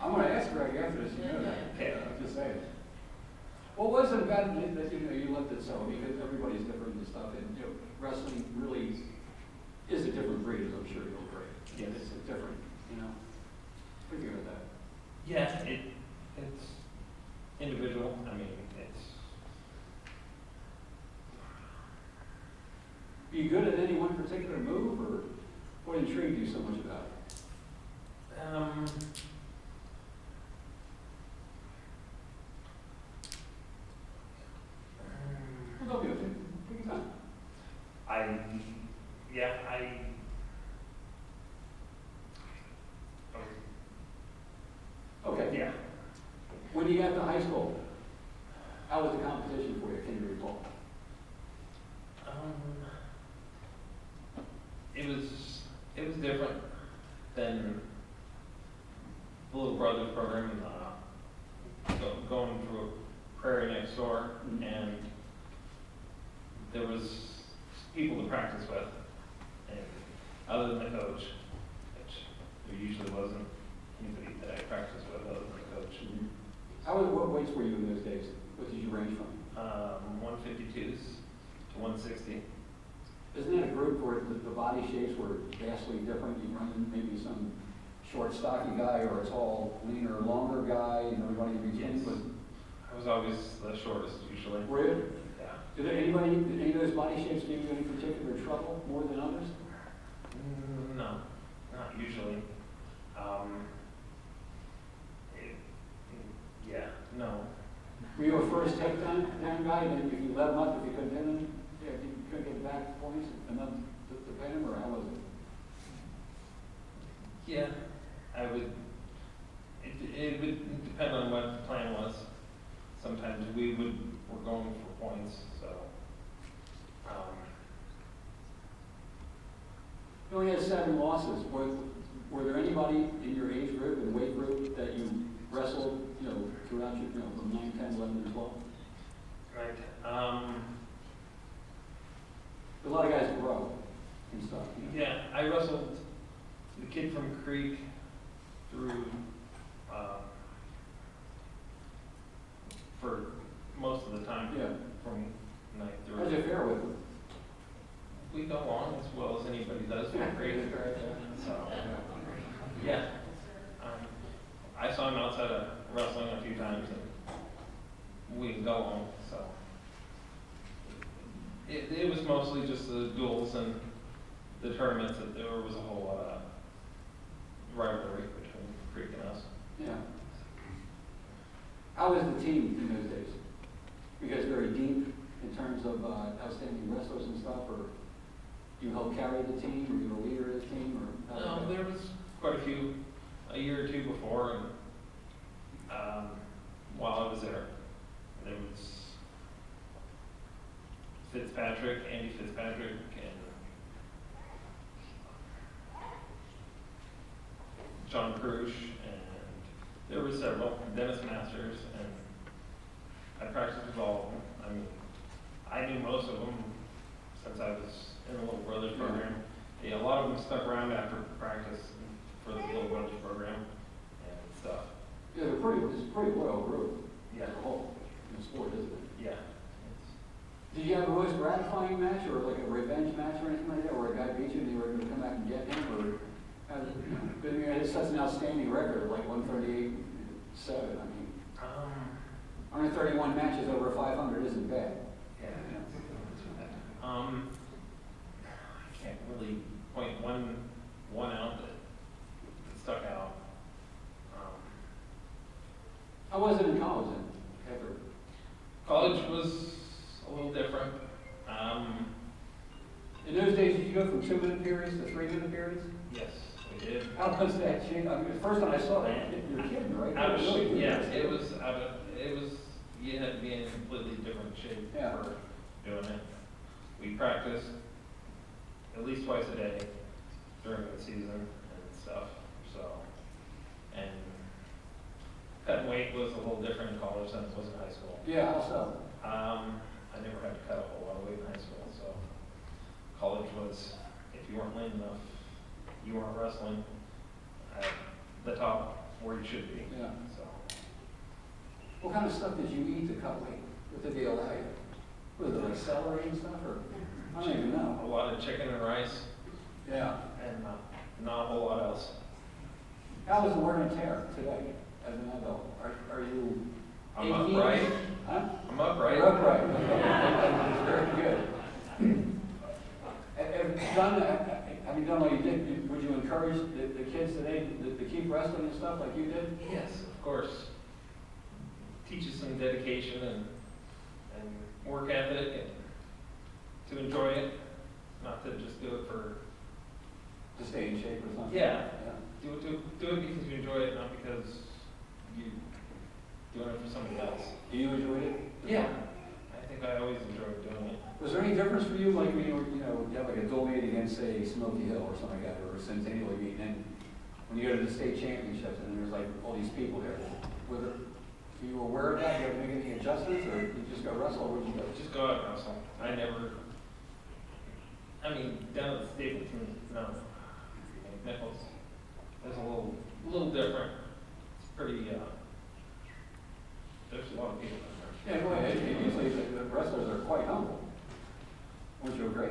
Speaker 4: I'm gonna ask Greg after this, you know that.
Speaker 7: Okay.
Speaker 4: I'm just saying. What was it about it that you looked at so? Because everybody's different and stuff, and wrestling really is a different breed, as I'm sure you'll agree.
Speaker 7: Yes.
Speaker 4: It's different, you know? What do you think about that?
Speaker 7: Yeah, it's individual. I mean, it's
Speaker 4: Are you good at any one particular move, or what intrigued you so much about it? Don't be okay. Take your time. Okay.
Speaker 7: Yeah.
Speaker 4: When you got to high school, how was the competition for you? Can you recall?
Speaker 7: It was different than the Little Brothers program, going to a prairie next door,
Speaker 4: Mhm.
Speaker 7: and there was people to practice with, and other than the coach, which there usually wasn't anybody that I practiced with other than the coach.
Speaker 4: What weights were you in those days? What did you range from?
Speaker 7: 152s to 160.
Speaker 4: Isn't that a group where the body shapes were vastly different? You run maybe some short, stocky guy, or a tall, leaner, longer guy, and everybody in between?
Speaker 7: Yes. I was always the shortest usually.
Speaker 4: Were you?
Speaker 7: Yeah.
Speaker 4: Did any of those body shapes give you any particular trouble more than others?
Speaker 7: No, not usually. Yeah, no.
Speaker 4: Were you a first takedown young guy, and then if you let him up, if you couldn't pin him, yeah, you couldn't get back points enough to pin him, or how was it?
Speaker 7: Yeah, I would, it would depend on what the plan was. Sometimes we're going for points, so.
Speaker 4: You only had 7 losses. Were there anybody in your age group and weight group that you wrestled, throughout your, from 9, 10, 11, and 12?
Speaker 7: Right,
Speaker 4: A lot of guys grow and stuff.
Speaker 7: yeah, I wrestled the kid from Creek through, for most of the time.
Speaker 4: Yeah.
Speaker 7: From 9th through.
Speaker 4: How'd you fare with them?
Speaker 7: We go on as well as anybody does with Creek, so, yeah. I saw him outside of wrestling a few times and we go on, so. It was mostly just the duels and the tournaments that there was a whole lot of rivalry between Creek and us.
Speaker 4: Yeah. How was the team in those days? You guys very deep in terms of outstanding wrestlers and stuff, or you helped carry the team, or you were a leader of the team, or?
Speaker 7: No, there was quite a few, a year or two before, and while I was there, there was Andy Fitzpatrick, and John Crush, and there were several, Dennis Masters, and I practiced with all of them. I mean, I knew most of them since I was in the Little Brothers program. Yeah, a lot of them stuck around after practice for the Little Brothers program and stuff.
Speaker 4: Yeah, it's a pretty loyal group.
Speaker 7: Yeah.
Speaker 4: As a whole, in the sport, isn't it?
Speaker 7: Yeah.
Speaker 4: Did you have a most gratifying match, or like a revenge match or anything like that, where a guy beat you and you were going to come back and get him, or? But you had such an outstanding record, like 138-7. I mean, 131 matches over 500 isn't bad.
Speaker 7: Yeah. I can't really point one out that stuck out.
Speaker 4: How was it in college then? Ever?
Speaker 7: College was a little different.
Speaker 4: In those days, did you go from 2-minute periods to 3-minute periods?
Speaker 7: Yes, we did.
Speaker 4: How was that change? I mean, the first time I saw that, you're kidding, right?
Speaker 7: Out of
Speaker 4: Really
Speaker 7: shape,
Speaker 4: good.
Speaker 7: yeah, you had to be in a completely different shape
Speaker 4: Yeah.
Speaker 7: for doing it. We practiced at least twice a day during the season and stuff, so. And cutting weight was a little different in college than it was in high school.
Speaker 4: Yeah, how so?
Speaker 7: I never had to cut a whole lot of weight in high school, so college was, if you weren't lean enough, you weren't wrestling at the top where you should be.
Speaker 4: Yeah.
Speaker 7: So,
Speaker 4: What kind of stuff did you eat to cut weight? What did they allow you? Was it like celery and stuff, or? I don't even know.
Speaker 7: a lot of chicken and rice
Speaker 4: Yeah.
Speaker 7: and not a whole lot else.
Speaker 4: How is the wear and tear today as an adult? Are you?
Speaker 7: I'm
Speaker 4: 18?
Speaker 7: upright.
Speaker 4: Huh?
Speaker 7: I'm upright.
Speaker 4: You're upright. That's very good. Have you done what you did? Would you encourage the kids today to keep wrestling and stuff like you did?
Speaker 7: Yes, of course. Teaches some dedication and work ethic and to enjoy it, not to just do it for.
Speaker 4: To stay in shape or something?
Speaker 7: Yeah. Do it because you enjoy it, not because you're doing it for somebody else.
Speaker 4: Do you enjoy it?
Speaker 7: Yeah. I think I always enjoyed doing it.
Speaker 4: Was there any difference for you, like when you were, you have like a dual meet against, say, Smoky Hill or something like that, or a Centennial meet, and when you go to the state championships and there's like all these people there, were you aware of that? You have to make any adjustments, or you just go wrestle, or would you go?
Speaker 7: Just go out and wrestle. Down at the Stapleton, no. Nichols, it's a little different. It's pretty, there's a lot of people in
Speaker 4: Yeah, go ahead. Usually the wrestlers are quite humble. Wouldn't you agree?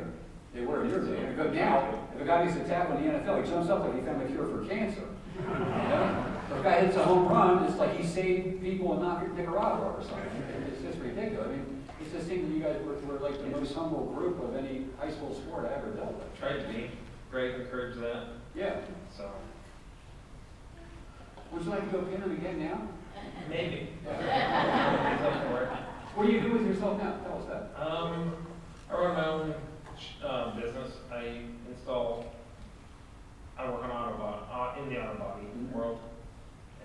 Speaker 4: They were in your day. But now, if a guy gets attacked in the NFL, he jumps up like he found a cure for cancer. If a guy hits a home run, it's like he saved people in Nicaragua or something. It's just ridiculous. I mean, it just seemed that you guys were like the most humble group of any high school sport I ever dealt with.
Speaker 7: Tried to be. Greg encouraged that,
Speaker 4: Yeah.
Speaker 7: so
Speaker 4: Would you like to go pin him again now?
Speaker 7: maybe.
Speaker 4: Yeah.
Speaker 7: He's up for it.
Speaker 4: What do you do with yourself now? Tell us that.
Speaker 7: I run my own business. I work on in the auto body world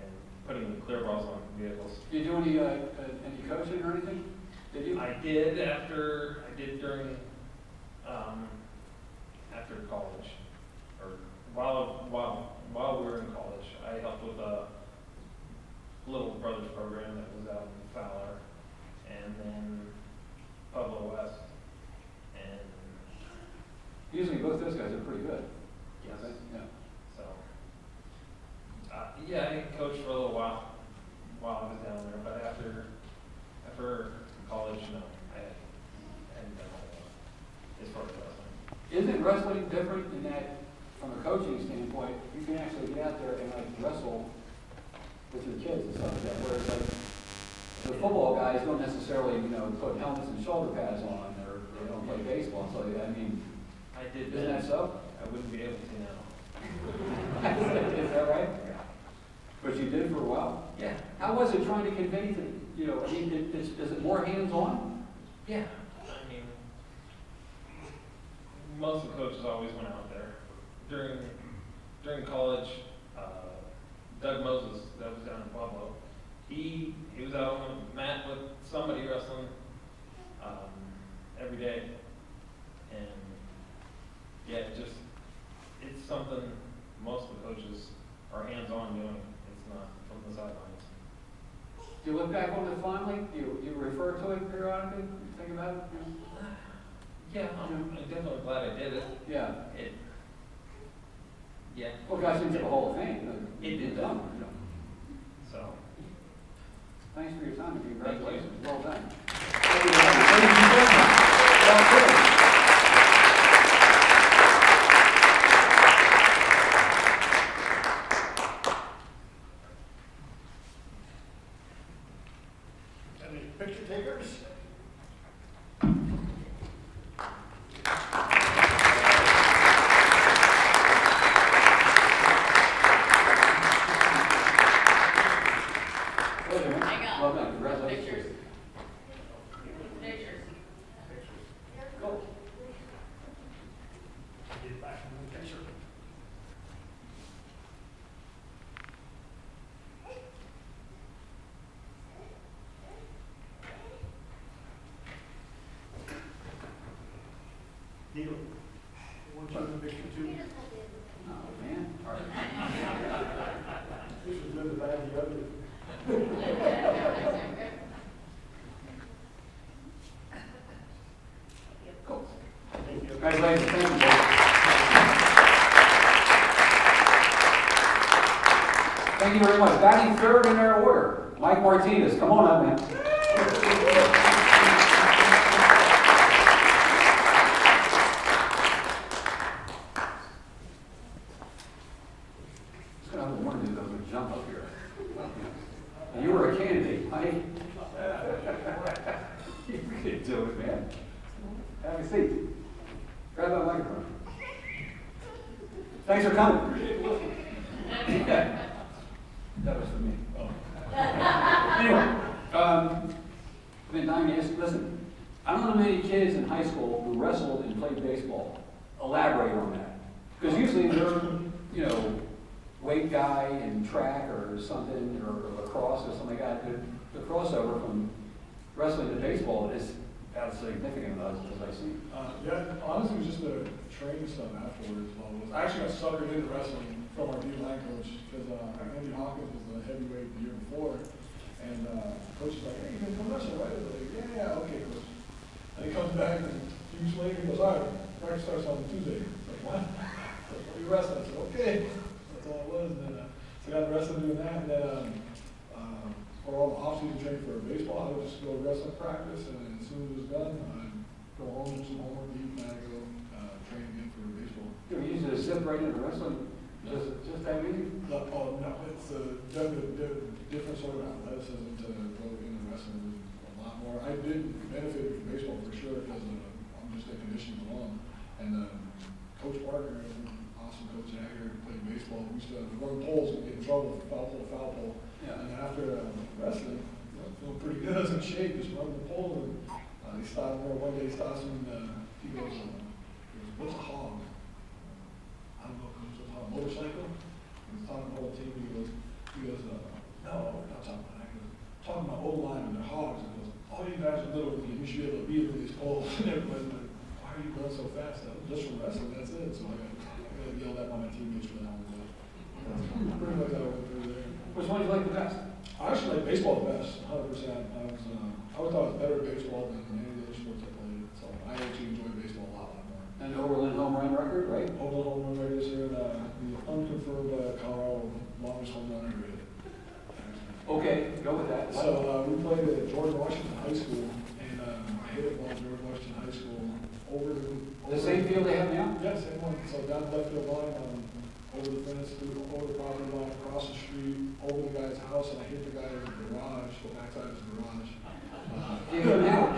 Speaker 7: and putting the clear balls on vehicles.
Speaker 4: Do you do any coaching or anything? Did you?
Speaker 7: I did during after college, or while we were in college, I helped with a Little Brothers program that was out in Fowler, and then Pueblo West, and
Speaker 4: Usually both those guys are pretty good.
Speaker 7: yes,
Speaker 4: Yeah.
Speaker 7: so yeah, I coached for a little while I was down there, but after college, no, I hadn't done a whole lot as far as wrestling.
Speaker 4: Isn't wrestling different in that, from a coaching standpoint, you can actually get out there and like wrestle with your kids and stuff like that, whereas like the football guys don't necessarily, put helmets and shoulder pads on, or they don't play baseball and stuff like that. I mean,
Speaker 7: I did
Speaker 4: isn't that so?
Speaker 7: I wouldn't be able to now.
Speaker 4: Is that right?
Speaker 7: Yeah.
Speaker 4: But you did for a while?
Speaker 7: Yeah.
Speaker 4: How was it trying to convey to, I mean, is it more hands-on?
Speaker 7: Yeah. I mean, most of the coaches always went out there. During college, Doug Moses, that was down in Pueblo, he was out on the mat with somebody wrestling every day. And yeah, it's something most of the coaches are hands-on doing. It's not from the sidelines.
Speaker 4: Do you look back on it fondly? Do you refer to it periodically? Think about it?
Speaker 7: Yeah, I'm definitely glad I did it.
Speaker 4: Yeah.
Speaker 7: Yeah.
Speaker 4: Well, guys, into the Hall of Fame.
Speaker 7: It did.
Speaker 4: done.
Speaker 7: So.
Speaker 4: Thanks for your time and
Speaker 7: Thank you.
Speaker 4: congratulations. Well done. Thank you very much. Well done.
Speaker 2: Any picture takers?
Speaker 4: Well done, congratulations. Cool.
Speaker 2: Get back in the picture. Neil, I want you in the picture too.
Speaker 4: Oh, man. All right.
Speaker 2: This is good, the bad, the ugly.
Speaker 4: Cool.
Speaker 2: Thank you.
Speaker 4: Congratulations. Thank you, Bob. Thank you very much. Batting third in our order, Mike Martinez. Come on up, man. Just gonna have one of these that would jump up here. And you were a candidate, Mike. You could do it, man. Have a seat. Grab that microphone. Thanks for coming. That was for me. Anyway, I've been dying to ask, listen, I don't know many kids in high school who wrestled and played baseball. Elaborate on that. Because usually they're, weight guy in track or something, or lacrosse or something like that. The crossover from wrestling to baseball is as significant as I see.
Speaker 3: Yeah, honestly, it was just the training stuff afterwards. I actually got suckered into wrestling from our D-line coach, because Andy Hawkins was the heavyweight the year before, and coach was like, hey, you can come wrestle, right? I was like, yeah, okay, coach. And he comes back and 2 weeks later, he goes, all right, practice starts on Tuesday. I was like, what? What are you wrestling? I said, okay. That's all it was. And then, so I got wrestling doing that, and then for all the off-season training for baseball, I would just go to wrestling practice, and then as soon as it was done, I'd go home, do some homework, eat, and I'd go train again for baseball.
Speaker 4: You use it as separate into wrestling, just that easy?
Speaker 3: No, it's definitely a different sort of athleticism to go into wrestling. There's a lot more. I did benefit from baseball for sure, because I'm just a conditioning alone. And Coach Parker, an awesome coach out here, who played baseball. We used to run poles and get in trouble for foul pole.
Speaker 4: Yeah.
Speaker 3: And after wrestling, feeling pretty good, I was in shape, just running the pole, and, he stopped there, one day he stops me, and, he goes, what's a hog? I don't know, what's a hog, motorcycle? He's talking to the whole team, he goes, no, we're not talking about that, he goes, talking about O-line and their hogs, he goes, all you guys are little, you should be able to beat them with these poles, and everybody's like, why are you going so fast? Just from wrestling, that's it, so I got yelled at by my teammates for that one, but pretty much how I went through there.
Speaker 4: Which one do you like the best?
Speaker 3: I actually like baseball the best, 100%. I always thought it was better at baseball than any of the other sports I played, so I actually enjoy baseball a lot more.
Speaker 4: And the Overland home run record, right?
Speaker 3: Overland home run record this year, the unconfirmed Colorado longest home run ever hit.
Speaker 4: Okay, go with that.
Speaker 3: So we played at George Washington High School, and I hit it while at George Washington High School over
Speaker 4: The same field they have now?
Speaker 3: Yeah, same one. So down the left field line, over the fence, over the property line, across the street, over the guy's house, and I hit the guy in the garage, the backside of his garage.
Speaker 4: You go now?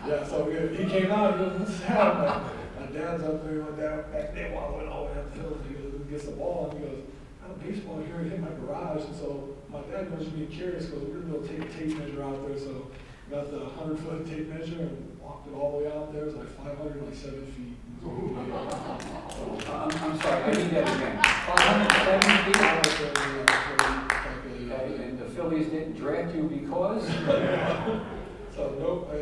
Speaker 3: Yeah, so he came out, he goes, what's that? My dad's up there, my dad back there wallowing all the way up the hill, he goes, he gets the ball, and he goes, I have a baseball here, he hit my garage, and so my dad was being curious, because we're gonna go take a tape measure out there, so got the 100-foot tape measure and walked it all the way out there, it was like 507 feet.
Speaker 4: I'm sorry, I need that again. 507 feet? Okay, and the Phillies didn't draft you because?
Speaker 3: So, nope, I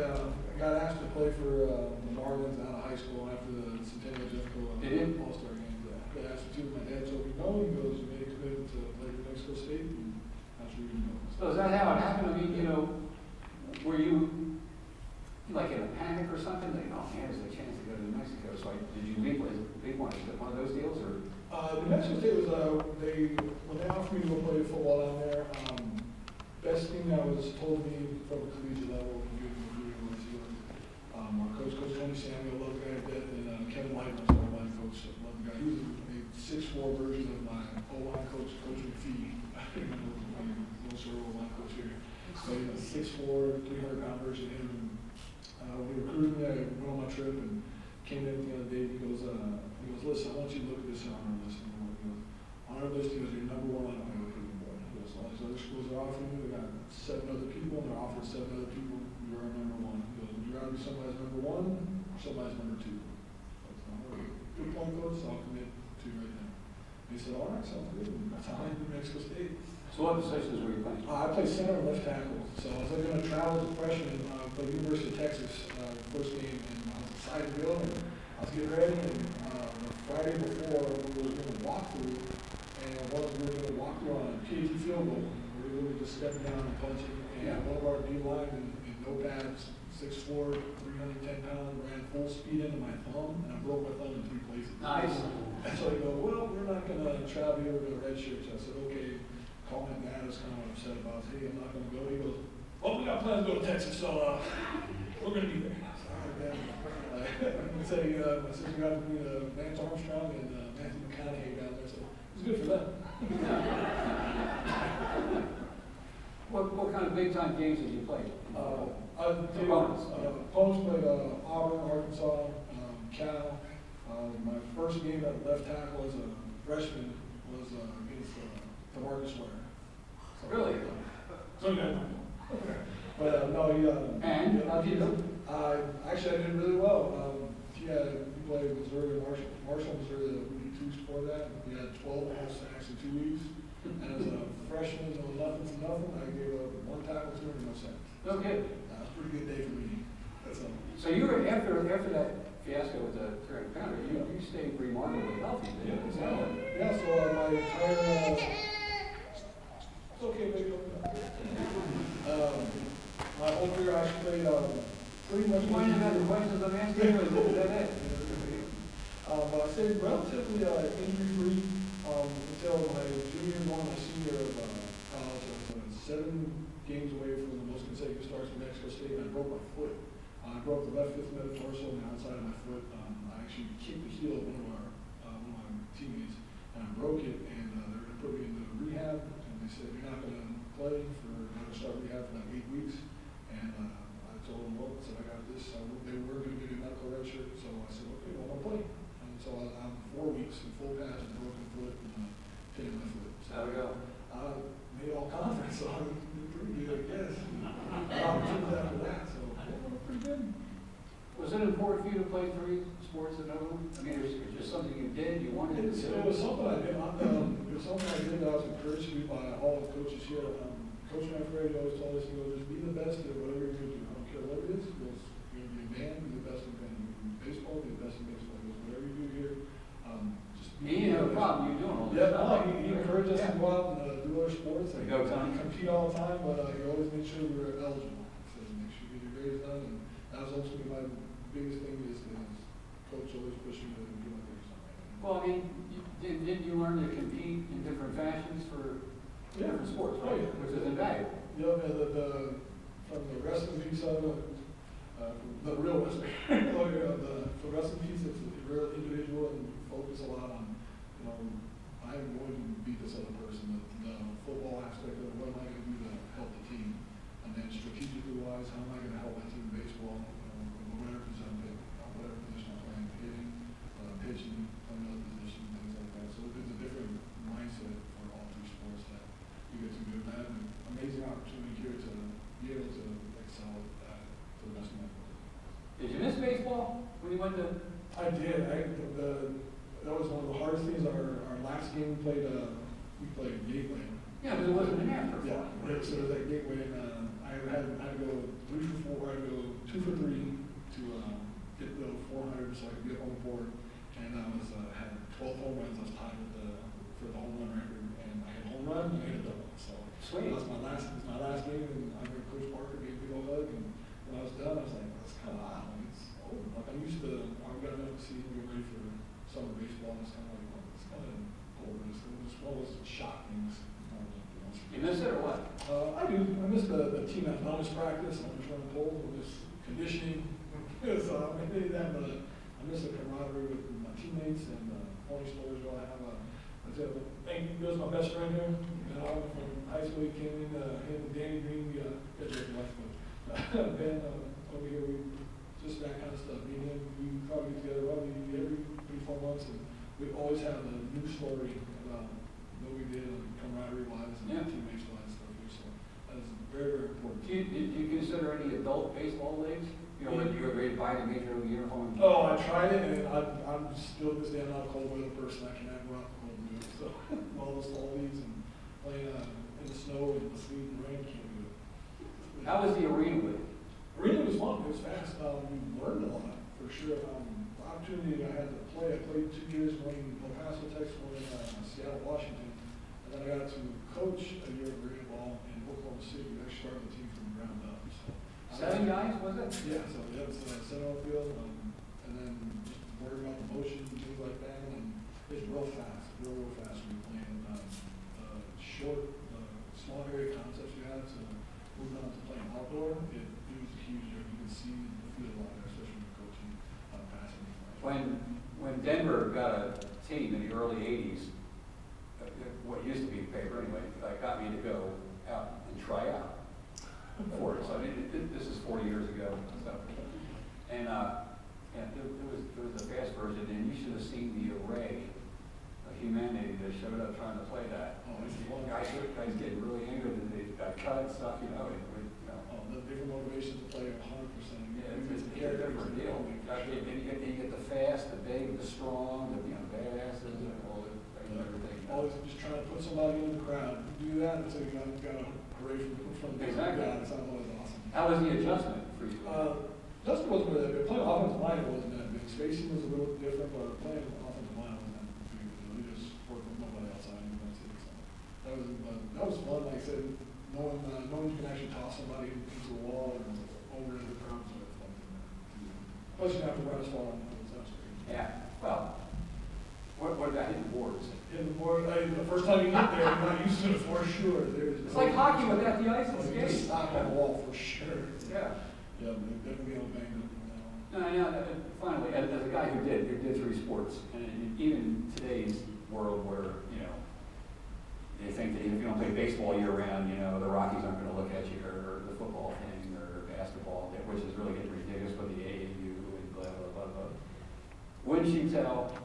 Speaker 3: got asked to play for the Marlins out of high school after the Centennial Jeffco All-Star game. They asked me to, my dad told me no, he goes, you made a commitment to play for Mexico State, and that's where you go.
Speaker 4: So is that how it happened? I mean, you know, were you like in a panic or something? Like, oh man, there's a chance to go to New Mexico. So did you leave one? Is it one of those deals or?
Speaker 3: New Mexico State was, when they offered me to go play football down there, best thing that was told me from a collegiate level, our coach Tony Samuel, loved the guy to death, and Kevin White was our O-line coach, loved the guy. He was a 6'4" version of my O-line coach, Coach McPhee. Most of our O-line coach here. So, 6'4", 300-pound version of him. When he recruited me, I went on my trip and came in at the end of the day. He goes, listen, I want you to look at this honor list. He goes, honor list, he goes, you're number one on my recruiting board. He goes, all these other schools are offering you, they got 7 other people, and they're offering 7 other people. You're our number one. He goes, would you rather be somebody's number one or somebody's number two? I said, I'm a good point coach, so I'll commit to you right now. And he said, all right, sounds good. And that's how I ended New Mexico State.
Speaker 4: So what positions were you playing?
Speaker 3: I play center and left tackle. So I was going to travel as a freshman, play University of Texas, first game, and I was excited to go, and I was getting ready, and the Friday before, we were doing a walkthrough, and we were doing a walkthrough on a PAT field goal. We were literally just stepping down and punching, and one of our D-line in no pads, 6'4", 310 pounds, ran full speed into my thumb, and I broke my thumb in 3 places.
Speaker 4: Nice.
Speaker 3: And so they go, well, we're not going to travel here, we're going to redshirt. So I said, okay. Called my dad, I was kind of upset about it. Hey, I'm not going to go. He goes, well, we got plans to go to Texas, so we're going to be there. I said, all right, Dad. I'm going to say, my sister got to meet Lance Armstrong and Matthew McConaughey down there, so it was good for them.
Speaker 4: What kind of big time games did you play?
Speaker 3: Opponents played Auburn, Arkansas, Cal. My first game at left tackle as a freshman was against Marcus Ware. So,
Speaker 4: Really?
Speaker 3: So you know. But no, he.
Speaker 4: And how did you do?
Speaker 3: Actually, I did really well. He played Missouri and Marshall, Missouri, the week 2 before that. We had 12 pass sacks in 2 weeks. And as a freshman, nothing from nothing, I gave up 1 tackle, 2 and no sacks.
Speaker 4: Okay.
Speaker 3: That was a pretty good day for me. That's all.
Speaker 4: So you were after that fiasco with the 300 pounder, you stayed remarkably healthy. Didn't you?
Speaker 3: Yeah. So my entire. It's okay, baby. My whole career, I played pretty much.
Speaker 4: You want to have the questions I'm asking, or is that it?
Speaker 3: But I stayed relatively injury-free until my junior year, my senior year of college. I was 7 games away from the most consecutive starts in Mexico State, and I broke my foot. I broke the left fifth metatarsal on the outside of my foot. I actually kicked the heel of one of my teammates, and I broke it, and they were going to put me in the rehab. They said, you're not going to play you're going to start rehab for like 8 weeks. And I told them, well, I said, I got this. They were going to give me a medical red shirt. So I said, okay, well, I'll play. And so I'm 4 weeks in full pads and broken foot and pain in my foot. So
Speaker 4: how'd it go?
Speaker 3: Made all conference, so I'm pretty good, I guess. opportunities after that, so we're pretty good.
Speaker 4: Was it important for you to play 3 sports at Overland? I mean, it was just something you did, you wanted to do?
Speaker 3: It was something I did, it was something I did that I was encouraged to do by all the coaches here. Coach Manfredi always told us, he goes, just be the best at whatever you're gonna do. I don't care what it is. He goes, you're gonna be a band, be the best in band. You're gonna be baseball, be the best in baseball. He goes, whatever you do here, just be.
Speaker 4: He didn't have a problem you doing all this
Speaker 3: Yeah,
Speaker 4: stuff.
Speaker 3: no, he encouraged us to go out and do other sports.
Speaker 4: To go, Tom.
Speaker 3: Compete all the time, but he always made sure we were eligible. He says, make sure you get your grades done, and that was ultimately my biggest thing is coach always pushing me to get my grades done.
Speaker 4: Well, I mean, didn't you learn to compete in different fashions for different sports,
Speaker 3: Oh,
Speaker 4: right?
Speaker 3: yeah.
Speaker 4: Which is invaluable.
Speaker 3: Yeah, and from the wrestling piece of it, the real wrestling, the wrestling piece, it's real individual and you focus a lot on, I'm going to beat this other person. The football aspect of it, what am I going to do to help the team? And then strategically wise, how am I going to help my team in baseball, whatever position I'm playing, hitting, pitching, playing other positions, things like that. So it's a different mindset for all 3 sports that you get to do. And I have an amazing opportunity here to be able to excel at that to the best of my ability.
Speaker 4: Did you miss baseball when you went to?
Speaker 3: I did. That was one of the hardest things. Our last game we played Gateway.
Speaker 4: Yeah, but it wasn't an after.
Speaker 3: Yeah, so it was at Gateway, and I had to go 3 for 4. I had to go 2 for 3 to get the 400 so I could get home board. And I had 12 home runs. I was tied for the home run record, and I had a home run and I had a double. So
Speaker 4: Sweet.
Speaker 3: that was my last game, and I heard Coach Parker gave me a big old hug. And when I was done, I was like, that's kind of odd. It's over. Like I'm used to. I've got enough to see him get ready for summer baseball. And it's kind of like, well, it's kind of over. It's one of those shock things.
Speaker 4: You miss it or what?
Speaker 3: I do. I miss the team athletics practice. I'm just running cold. I miss conditioning. So I did that, but I miss the camaraderie with my teammates and pony stories. I have thank you. He was my best friend here. From high school, he came in. Him and Danny Green. Got your wife, but Ben over here. We just that kind of stuff. Me and him, we probably get together probably every 3-4 months, and we always have a new story about what we did and camaraderie wise and teammates wise stuff here. So that's very, very important.
Speaker 4: Do you consider any adult baseball leagues? You know, when you were ready to buy the major league uniform?
Speaker 3: Oh, I tried it, and I'm still this day I'm not a cold weather person. I cannot go out in the cold weather. So all those fall leagues and playing in the snow and the sleet and rain, can't do it.
Speaker 4: How was the arena league?
Speaker 3: Arena was fun. It was fast. We learned a lot for sure. The opportunity I had to play. I played 2 years, one in El Paso, Texas, one in Seattle, Washington, and then I got to coach a year of arena ball in Oklahoma City. We actually started the team from the ground up. So
Speaker 4: 7 guys, was it?
Speaker 3: yeah, so that was center field, and then just worrying about the motion and things like that, and it's real fast when you're playing short, small area concepts you have to move on to playing outdoor. It was a huge difference. You can see the field a lot, especially when you're coaching passing.
Speaker 4: When Denver got a team in the early 80s, what used to be the paper anyway, got me to go out and try out for it. So I mean, this is 40 years ago. So. And it was the fast version, and you should have seen the array of humanity that showed up trying to play that.
Speaker 3: Oh, it's
Speaker 4: Guys getting really angry that they got cut and stuff, you know.
Speaker 3: the different motivations to play 100%.
Speaker 4: Yeah, it's a different deal. You get the fast, the big, the strong, the badasses, and all that, everything.
Speaker 3: Always just trying to put somebody in the crowd. Do that until you got a hooray from the
Speaker 4: Exactly.
Speaker 3: crowd. It's always awesome.
Speaker 4: How was the adjustment for you?
Speaker 3: Justin wasn't really that big. Playing offensive line wasn't that big. Spacing was a little different, but playing offensive line wasn't that big. We just worked with nobody outside in that city. So that was fun. Like I said, knowing you can actually toss somebody into the wall and over into the crowd. So it's fun. Plus you have to run as far on those. That's great.
Speaker 4: Yeah, well, what about hitting boards?
Speaker 3: And the more, the first time you get there, you're not used to it for sure.
Speaker 4: It's like hockey without the ice and
Speaker 3: You just
Speaker 4: skates.
Speaker 3: stop on the wall for sure.
Speaker 4: Yeah.
Speaker 3: Yeah, but definitely getting banged up.
Speaker 4: Finally, as a guy who did 3 sports, and even in today's world where, they think that if you don't play baseball year-round, the Rockies aren't going to look at you, or the football thing, or basketball, which is really getting ridiculous with the AAU and blah, blah, blah, blah. Wouldn't you tell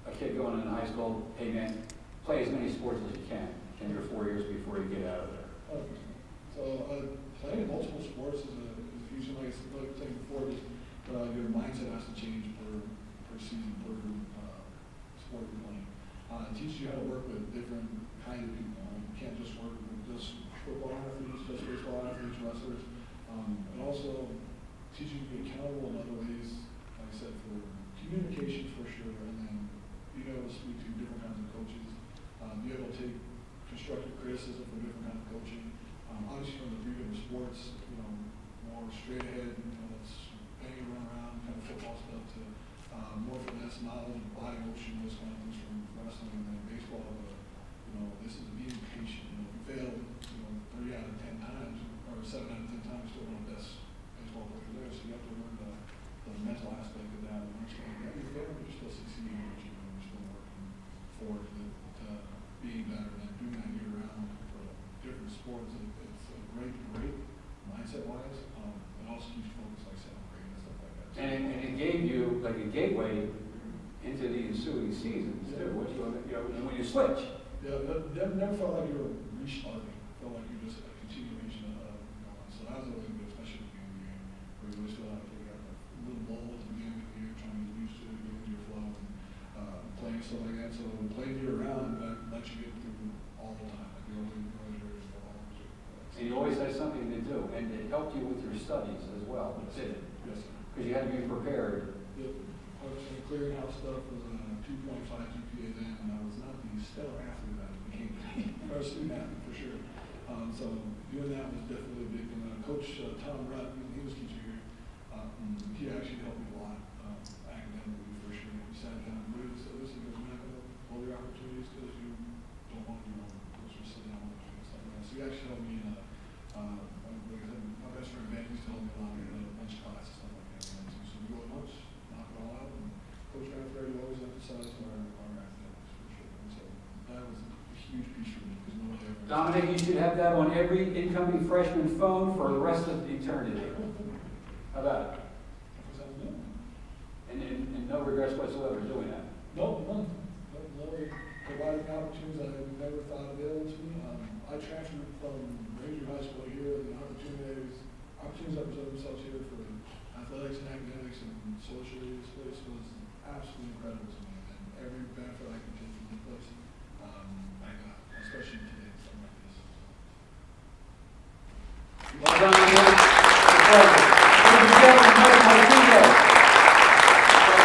Speaker 4: a kid going into high school, hey man, play as many sports as you can in your 4 years before you get out of there?
Speaker 3: 100%. So playing multiple sports is usually, like I was saying before, just, your mindset has to change per season, per sport you're playing. It teaches you how to work with different kind of people. You can't just work with just football athletes, just baseball athletes, wrestlers. It also teaches you to be accountable in other ways, like I said, for communication for sure, and then being able to speak to different kinds of coaches, be able to take constructive criticism from different kinds of coaching. Obviously from the freedom of sports, more straight ahead, it's banging around, kind of football stuff to more finesse, knowledge, body motion, those kind of things from wrestling, and then baseball, this is being patient. If you fail, 3 out of 10 times, or 7 out of 10 times, still one of the best baseball players there, so you have to learn the mental aspect of that, and understand that you're failing, but you're still succeeding, but you're still working forward to being better, and doing that year round for different sports. It's a great mindset-wise. It also keeps you focused, like seventh grade and stuff like that.
Speaker 4: And it gave you like a gateway into the ensuing seasons too, when you switch.
Speaker 3: Yeah, never felt like you were restarting. Felt like you just a continuation of going. So that was always good, especially at the beginning of the game, where you always feel like you got a little lull at the beginning of the year, trying to get used to it, get into your flow, and playing stuff like that. So playing year round, that lets you get through all the time. Like you're always
Speaker 4: And you always had something to do, and it helped you with your studies as well, did it?
Speaker 3: Yes, sir.
Speaker 4: Because you had to be prepared.
Speaker 3: Yep. I was in clearinghouse stuff was a 2.5 GPA then, and I was not the stellar athlete that I became. Or a student athlete for sure. So doing that was definitely a big thing. Coach Tom Rutt, he was teaching here. He actually helped me a lot academically for sure. He sat down and really said, listen, you're not going to blow your opportunities because you don't want to, just sit down and stuff like that. So he actually helped me like I said, my best friend Ben used to help me a lot with lunch class and stuff like that. So we go at lunch, knock it all out, and Coach Rathbury always emphasized our academics for sure. And so that was a huge piece for me because nobody ever.
Speaker 4: Dominic, you should have that on every incoming freshman phone for the rest of eternity. How about it?
Speaker 3: That sounds good.
Speaker 4: And no regrets whatsoever doing that.
Speaker 3: No, none. No, providing opportunities I had never thought available to me. I transferred from Ranger High School here, and the opportunities that presented themselves here for athletics and academics and socially, this place was absolutely incredible to me. And every benefit I could take from the place, I got, especially today, something like this.
Speaker 4: Well done, Dominic. It's a pleasure. Ladies and gentlemen, Mike Martinez. Well done.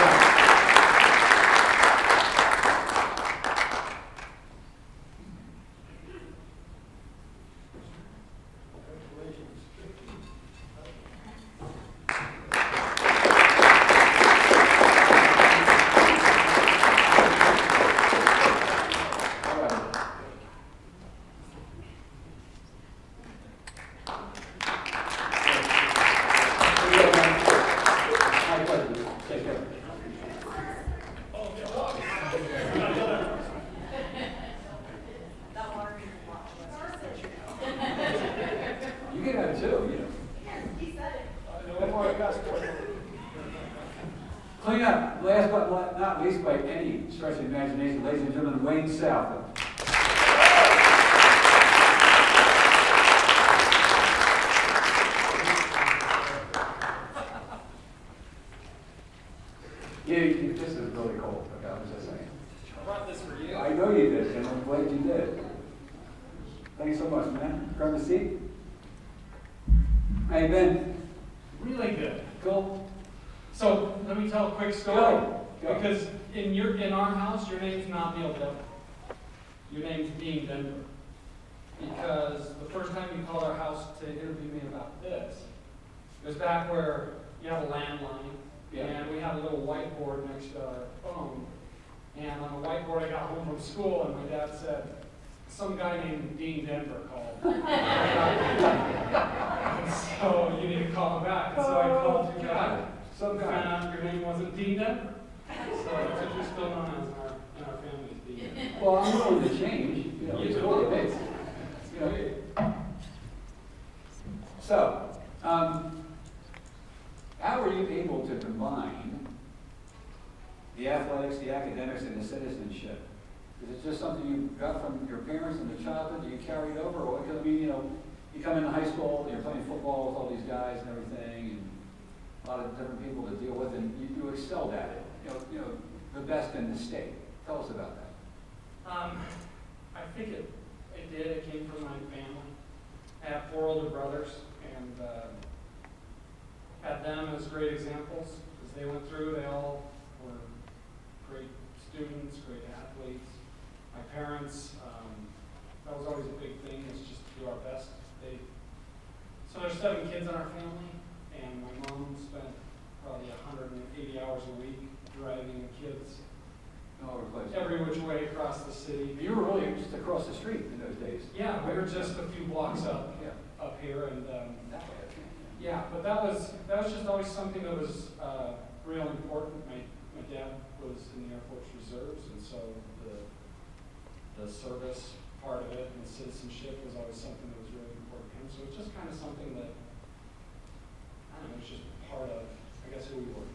Speaker 4: You can have two, Clean up, last but not least by any stretch of imagination, ladies and gentlemen, Wayne South. This is really cool, okay, I was just saying.
Speaker 8: I brought this for you.
Speaker 4: I know you did, and I'm glad you did. Thanks so much, man. Grab a seat. Hey, Ben.
Speaker 8: Really good.
Speaker 4: Cool.
Speaker 8: So let me tell a quick story.
Speaker 4: Go.
Speaker 8: Because in our house, your name's not Neil Denver. Your name's Dean Denver. Because the first time you called our house to interview me about this, it was back where you have a landline, and we had a little whiteboard next to our phone. And on the whiteboard, I got home from school, and my dad said, some guy named Dean Denver called. And so you need to call him back. And so I called you back.
Speaker 4: Some
Speaker 8: Found
Speaker 4: guy.
Speaker 8: out your name wasn't Dean Denver. So that's what you're still known as in our family, is Dean Denver.
Speaker 4: Well, I'm willing to change.
Speaker 8: You
Speaker 4: It's
Speaker 8: too.
Speaker 4: cool. So, how were you able to combine the athletics, the academics, and the citizenship? Is it just something you got from your parents in the childhood that you carried over? Or, because, I mean, you come into high school, you're playing football with all these guys and everything, and a lot of different people to deal with, and you excelled at it. You know, the best in the state. Tell us about that.
Speaker 8: I think it did. It came from my family. I have 4 older brothers, and had them as great examples as they went through. They all were great students, great athletes. My parents, that was always a big thing, is just to do our best. So there's 7 kids in our family, and my mom spent probably 180 hours a week driving the kids
Speaker 4: All over the place.
Speaker 8: every which way across the city.
Speaker 4: You were really just across the street in those days.
Speaker 8: Yeah, we were just a few blocks up here, and
Speaker 4: That way, I think.
Speaker 8: yeah, but that was just always something that was real important. My dad was in the Air Force Reserves, and so the service part of it and citizenship was always something that was really important to him. So it's just kind of something that, I don't know, it's just part of, I guess, who we were.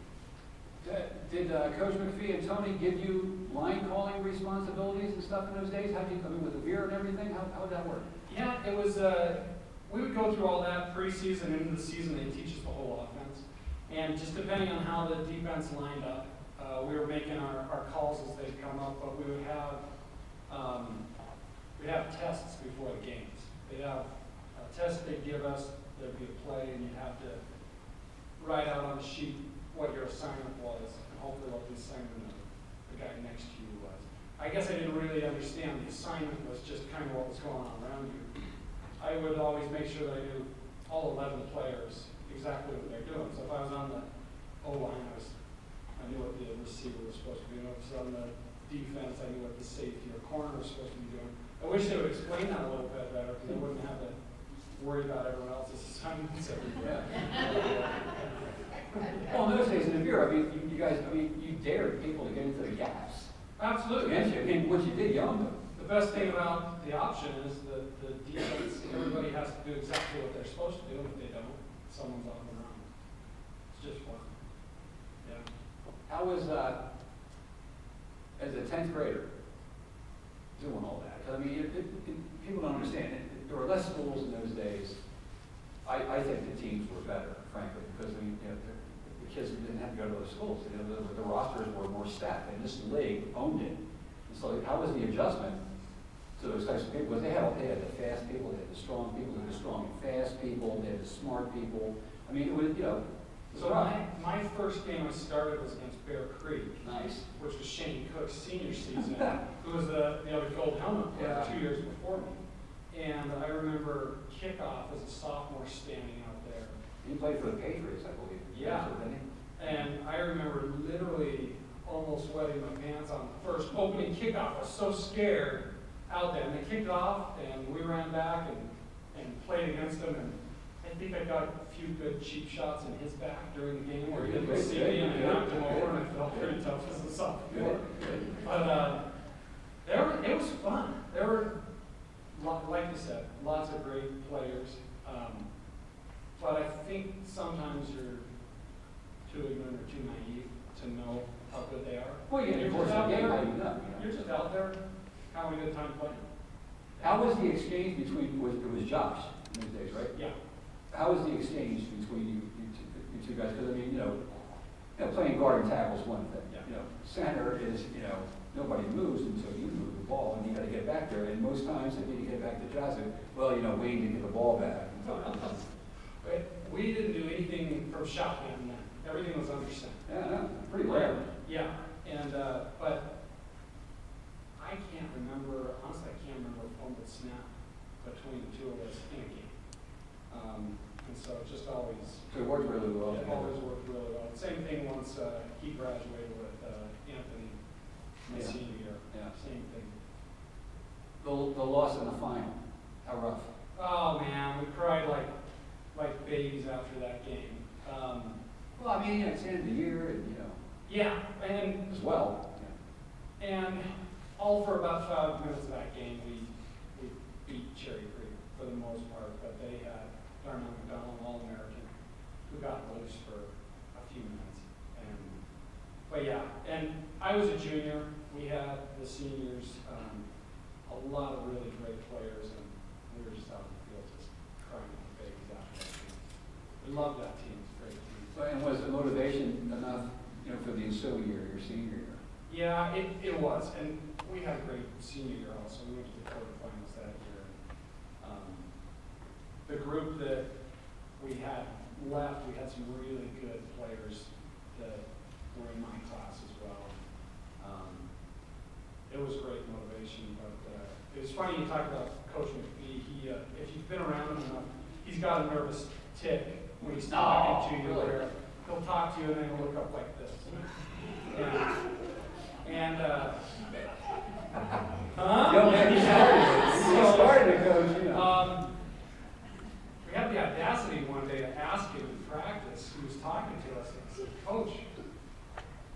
Speaker 4: Did Coach McPhee and Tony give you line calling responsibilities and stuff in those days? How did you come in with the beer and everything? How did that work?
Speaker 8: Yeah, it was, we would go through all that preseason and into the season. They teach us the whole offense. And just depending on how the defense lined up, we were making our calls as they'd come up, but we'd have tests before the games. They'd have a test they'd give us, there'd be a play, and you'd have to write out on the sheet what your assignment was, and hopefully what the assignment of the guy next to you was. I guess I didn't really understand the assignment was just kind of what was going on around you. I would always make sure that I knew all 11 players exactly what they're doing. So if I was on the O-line, I knew what the receiver was supposed to be doing. If I was on the defense, I knew what the safety or corner was supposed to be doing. I wish they would explain that a little bit better, because I wouldn't have to worry about everyone else's assignments every day.
Speaker 4: Well, in those days in the beer, I mean, you guys, you dared people to get into the gaps.
Speaker 8: Absolutely.
Speaker 4: Against you. I mean, what you did young,
Speaker 8: The best thing about the option is that the defense, everybody has to do exactly what they're supposed to do. If they don't, someone's off and around. It's just fun. Yeah.
Speaker 4: how was, as a 10th grader, doing all that? 'Cause I mean, people don't understand. There were less schools in those days. I think the teams were better, frankly, because I mean, the kids didn't have to go to those schools. You know, the rosters were more stacked, and this league owned it. And so, how was the adjustment to those types of people? Because they had the fast people, they had the strong people, they had the strong and fast people, they had the smart people. I mean, it was, it was
Speaker 8: So
Speaker 4: rough.
Speaker 8: my first game I started was against Bear Creek,
Speaker 4: Nice.
Speaker 8: which was Shane Cook's senior season, who was the other gold helmet player
Speaker 4: Yeah.
Speaker 8: 2 years before me. And I remember kickoff as a sophomore standing out there.
Speaker 4: You played for the Patriots, I believe.
Speaker 8: Yeah.
Speaker 4: Didn't
Speaker 8: And I remember literally almost wetting my pants on the first opening kickoff. I was so scared out there. And they kicked off, and we ran back and played against them. And I think I got a few good cheap shots in his back during the game where he didn't see me and I knocked him over, and I felt pretty tough as a sophomore. But it was fun. There were, like you said, lots of great players. But I think sometimes you're too ignorant or too naive to know how good they are.
Speaker 4: Well, yeah,
Speaker 8: You're
Speaker 4: of course,
Speaker 8: just out
Speaker 4: yeah,
Speaker 8: there.
Speaker 4: how do you know?
Speaker 8: You're just out there having a good time playing.
Speaker 4: How was the exchange between, it was Josh in those days, right?
Speaker 8: Yeah.
Speaker 4: How was the exchange between you two guys? Because I mean, playing guard and tackle is one thing.
Speaker 8: Yeah.
Speaker 4: Center is, nobody moves until you move the ball, and you got to get back there. And most times, if you get back to Josh, well, Wayne didn't get the ball back.
Speaker 8: We didn't do anything from shotgun then. Everything was under center.
Speaker 4: Yeah, no, pretty rare.
Speaker 8: Yeah, and, but I can't remember, honestly, I can't remember a fumble snap between the two of us in a game. And so it just always,
Speaker 4: So it worked really well.
Speaker 8: it always worked really well. Same thing once he graduated with Anthony my
Speaker 4: Yeah.
Speaker 8: senior year.
Speaker 4: Yeah.
Speaker 8: Same thing.
Speaker 4: The loss in the final, how rough?
Speaker 8: Oh, man, we cried like babies after that game.
Speaker 4: Well, I mean, it's the end of the year, and,
Speaker 8: Yeah, and
Speaker 4: as well.
Speaker 8: And all for about 5 minutes of that game, we beat Cherry Creek for the most part, but they had Darnell McDonald, All-American, who got loose for a few minutes. But yeah, and I was a junior. We had the seniors, a lot of really great players, and we were just out in the field just It was, and we had a great senior year also. We went to the quarterfinals that year. The group that we had left, we had some really good players that were in my class as well. It was great motivation, but it was funny you talk about Coach McPhee. If you've been around him enough, he's got a nervous tick when he's talking to you.
Speaker 4: really?
Speaker 8: Where he'll talk to you and then he'll look up like this.
Speaker 4: Yo, man, he started to coach, you know.
Speaker 8: We had the audacity one day to ask him in practice. He was talking to us and I said, "Coach,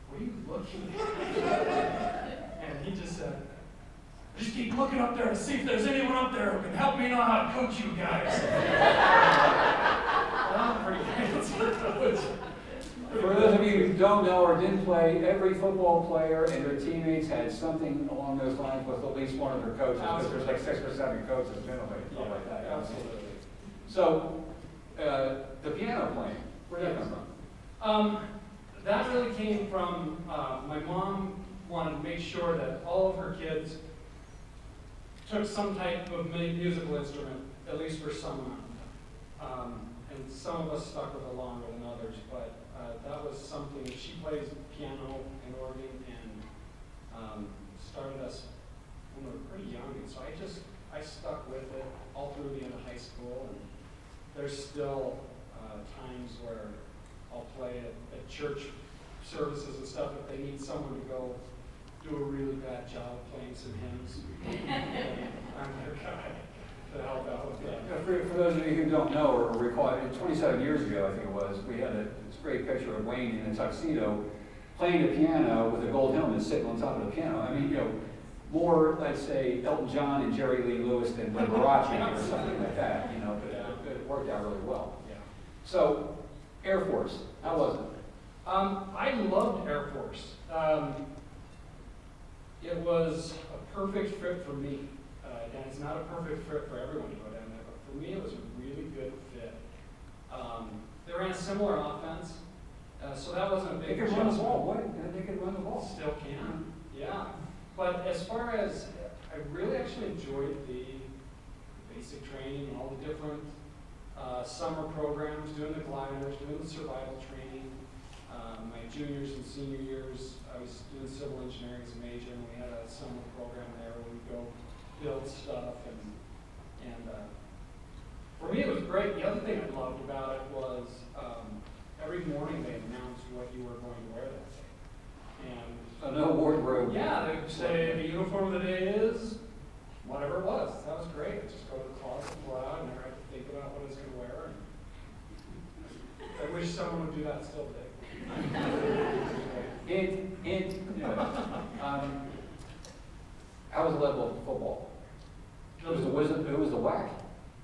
Speaker 8: what are you looking at?" And he just said, "I just keep looking up there to see if there's anyone up there who can help me know how to coach you guys." Well, pretty good.
Speaker 4: For those of you who don't know or didn't play, every football player and their teammates had something along those lines with at least one of their coaches, because there's like 6 or 7 coaches minimally, stuff like that.
Speaker 8: Absolutely.
Speaker 4: So, the piano playing, where'd that come from?
Speaker 8: That really came from, my mom wanted to make sure that all of her kids took some type of musical instrument, at least for some amount of time. And some of us stuck with it longer than others, but that was something. She plays piano and organ and started us when we were pretty young. And so I stuck with it all through the end of high school. And there's still times where I'll play at church services and stuff if they need someone to go do a really bad job playing some hymns. I'm their guy to help out with that.
Speaker 4: For those of you who don't know or recall, 27 years ago, I think it was, we had this great picture of Wayne in a tuxedo playing the piano with a gold helmet sitting on top of the piano. I mean, you know, more, let's say, Elton John and Jerry Lee Lewis than Liberace or something like that, you know, but it worked out really well.
Speaker 8: Yeah.
Speaker 4: So, Air Force, how was it?
Speaker 8: I loved Air Force. It was a perfect fit for me. And it's not a perfect fit for everyone to go down there, but for me it was a really good fit. They ran a similar offense, so that wasn't a
Speaker 4: They
Speaker 8: big
Speaker 4: could run the
Speaker 8: adjustment.
Speaker 4: ball, what? They could run the ball.
Speaker 8: Still can, yeah. But as far as, I really actually enjoyed the basic training and all the different summer programs, doing the gliders, doing the survival training. My juniors and senior years, I was doing civil engineering as a major, and we had a summer program there where we'd go build stuff, and for me it was great. The other thing I loved about it was every morning they announced what you were going to wear that day. And
Speaker 4: So no wardrobe.
Speaker 8: yeah, they would say the uniform of the day is whatever it was. That was great. I'd just go to the closet and pull it out and never have to think about what I was going to wear. And I wish someone would do that still today.
Speaker 4: How was the level of football? It was the WAC.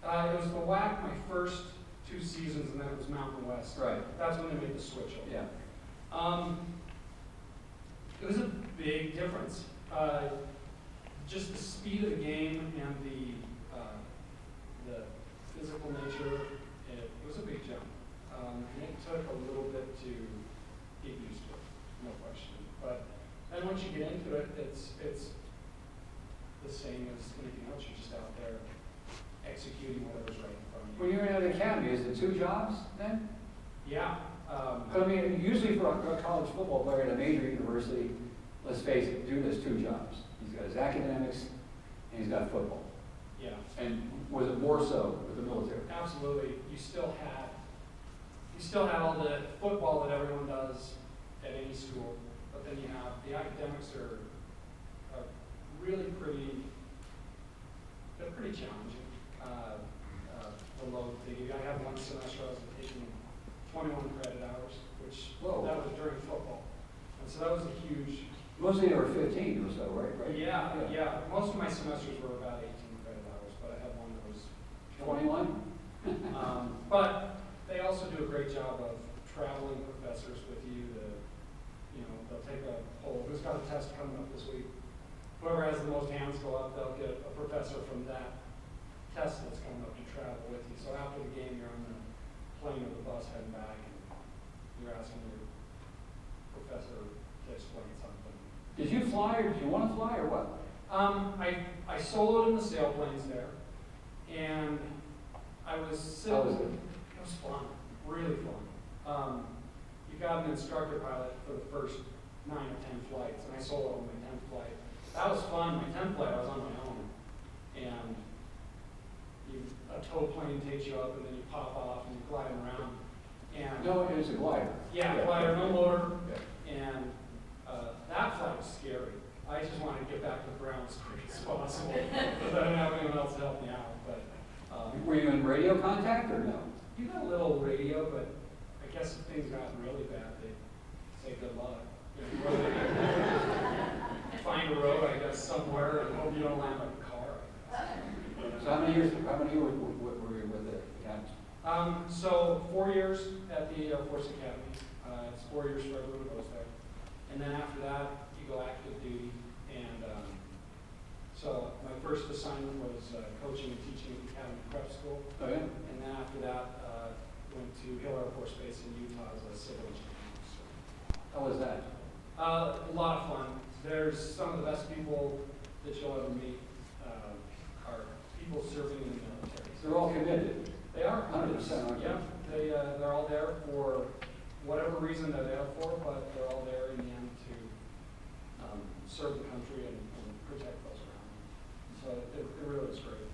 Speaker 8: It was the WAC my first 2 seasons, and then it was Mountain West.
Speaker 4: Right.
Speaker 8: That's when they made the switch over.
Speaker 4: Yeah.
Speaker 8: It was a big difference. Just the speed of the game and the physical nature, it was a big jump. And it took a little bit to get used to it, no question. But then once you get into it, it's the same as anything else. You're just out there executing whatever's right in front of you.
Speaker 4: When you're in the academy, is it 2 jobs then?
Speaker 8: Yeah.
Speaker 4: I mean, usually for a college football player at a major university, let's face it, dude has 2 jobs. He's got his academics and he's got football.
Speaker 8: Yeah.
Speaker 4: And was it more so with the military?
Speaker 8: Absolutely. You still had all the football that everyone does at any school, but then you have the academics are really they're pretty challenging. The load they give you. I had one semester I was taking 21 credit hours, which that was during football, and so that was a huge.
Speaker 4: Mostly there were 15 or so, right?
Speaker 8: Yeah. Most of my semesters were about 18 credit hours, but I had one that was
Speaker 4: 21?
Speaker 8: But they also do a great job of traveling professors with you to, they'll take a poll. Who's got a test coming up this week? Whoever has the most hands go up, they'll get a professor from that test that's coming up to travel with you. So after the game, you're on the plane or the bus heading back, and you're asking your professor to explain something.
Speaker 4: Did you
Speaker 9: fly, or did you want to fly, or what?
Speaker 8: I soloed in the sailplanes there, and I was sitting.
Speaker 9: How was it?
Speaker 8: It was fun, really fun. You got an instructor pilot for the first 9 or 10 flights, and I soloed on my 10th flight. That was fun. My 10th flight, I was on my own, and a tow plane takes you up, and then you pop off, and you're gliding around. And
Speaker 9: No, it's a glider.
Speaker 8: yeah, glider, no motor,
Speaker 9: Yeah.
Speaker 8: and that flight was scary. I just wanted to get back to the ground as quick as possible, because I didn't have anyone else to help me out. But
Speaker 9: Were you in radio contact, or no?
Speaker 8: you got a little radio, but I guess if things got really bad, they say good luck. You know, find a road, I guess, somewhere, and hope you don't land like a car.
Speaker 9: So how many years were you with the academy?
Speaker 8: So 4 years at the Air Force Academy. It's 4 years for everyone who goes there. And then after that, you go active duty. And so my first assignment was coaching and teaching at the Academy Prep School.
Speaker 9: Oh, yeah?
Speaker 8: And then after that, went to Hill Air Force Base in Utah as a civil engineer. So,
Speaker 9: How was that?
Speaker 8: a lot of fun. There's some of the best people that you'll ever meet are people serving in the military.
Speaker 9: So they're all committed.
Speaker 8: They are
Speaker 9: 100%, aren't they?
Speaker 8: Yeah, they're all there for whatever reason they're there for, but they're all there in the end to serve the country and protect those around them. So it really is great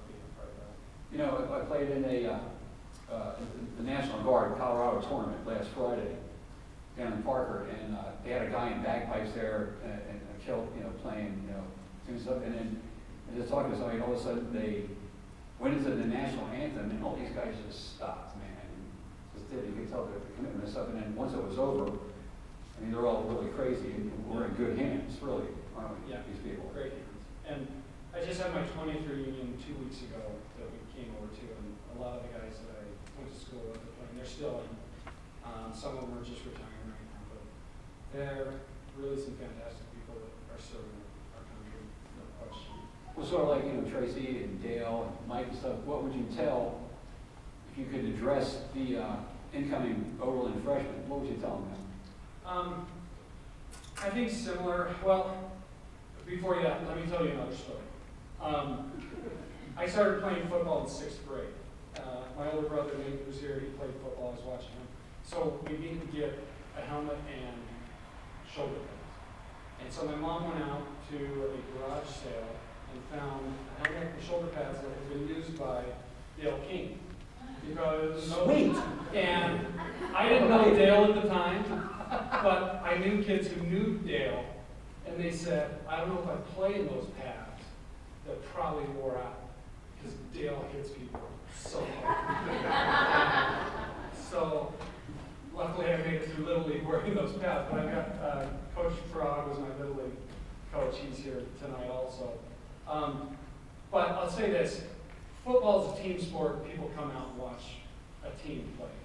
Speaker 8: being a part of that.
Speaker 9: You know, I played in the National Guard Colorado tournament last Friday down in Parker, and they had a guy in bagpipes there and killed, playing, doing stuff, and then just talking to somebody, and all of a sudden they went into the national anthem, and all these guys just stopped, man. Just did. You could tell the commitment and stuff. And then once it was over, I mean, they're all really crazy, and we're in good hands, really, aren't we?
Speaker 8: Yeah.
Speaker 9: These people.
Speaker 8: Great hands. And I just had my 20th reunion 2 weeks ago that we came over to, and a lot of the guys that I went to school with are playing. They're still in. Some of them are just retiring right now, but they're really some fantastic people that are serving our country, no question.
Speaker 9: Well, sort of like, Tracy and Dale and Mike and stuff, what would you tell if you could address the incoming Overland freshmen? What would you tell them?
Speaker 8: I think similar, well, before that, let me tell you another story. I started playing football in 6th grade. My older brother, Nate, was here, he played football, I was watching him. So we needed to get a helmet and shoulder pads. And so my mom went out to a garage sale and found a helmet and shoulder pads that had been used by Dale King. Because
Speaker 9: Sweet!
Speaker 8: And I didn't know Dale at the time, but I knew kids who knew Dale, and they said, I don't know if I play in those pads, they're probably wore out, because Dale hits people so hard. So, luckily I made it through Little League wearing those pads, but I got Coach Frog was my Little League coach, he's here tonight also. But I'll say this, football is a team sport, people come out and watch a team play.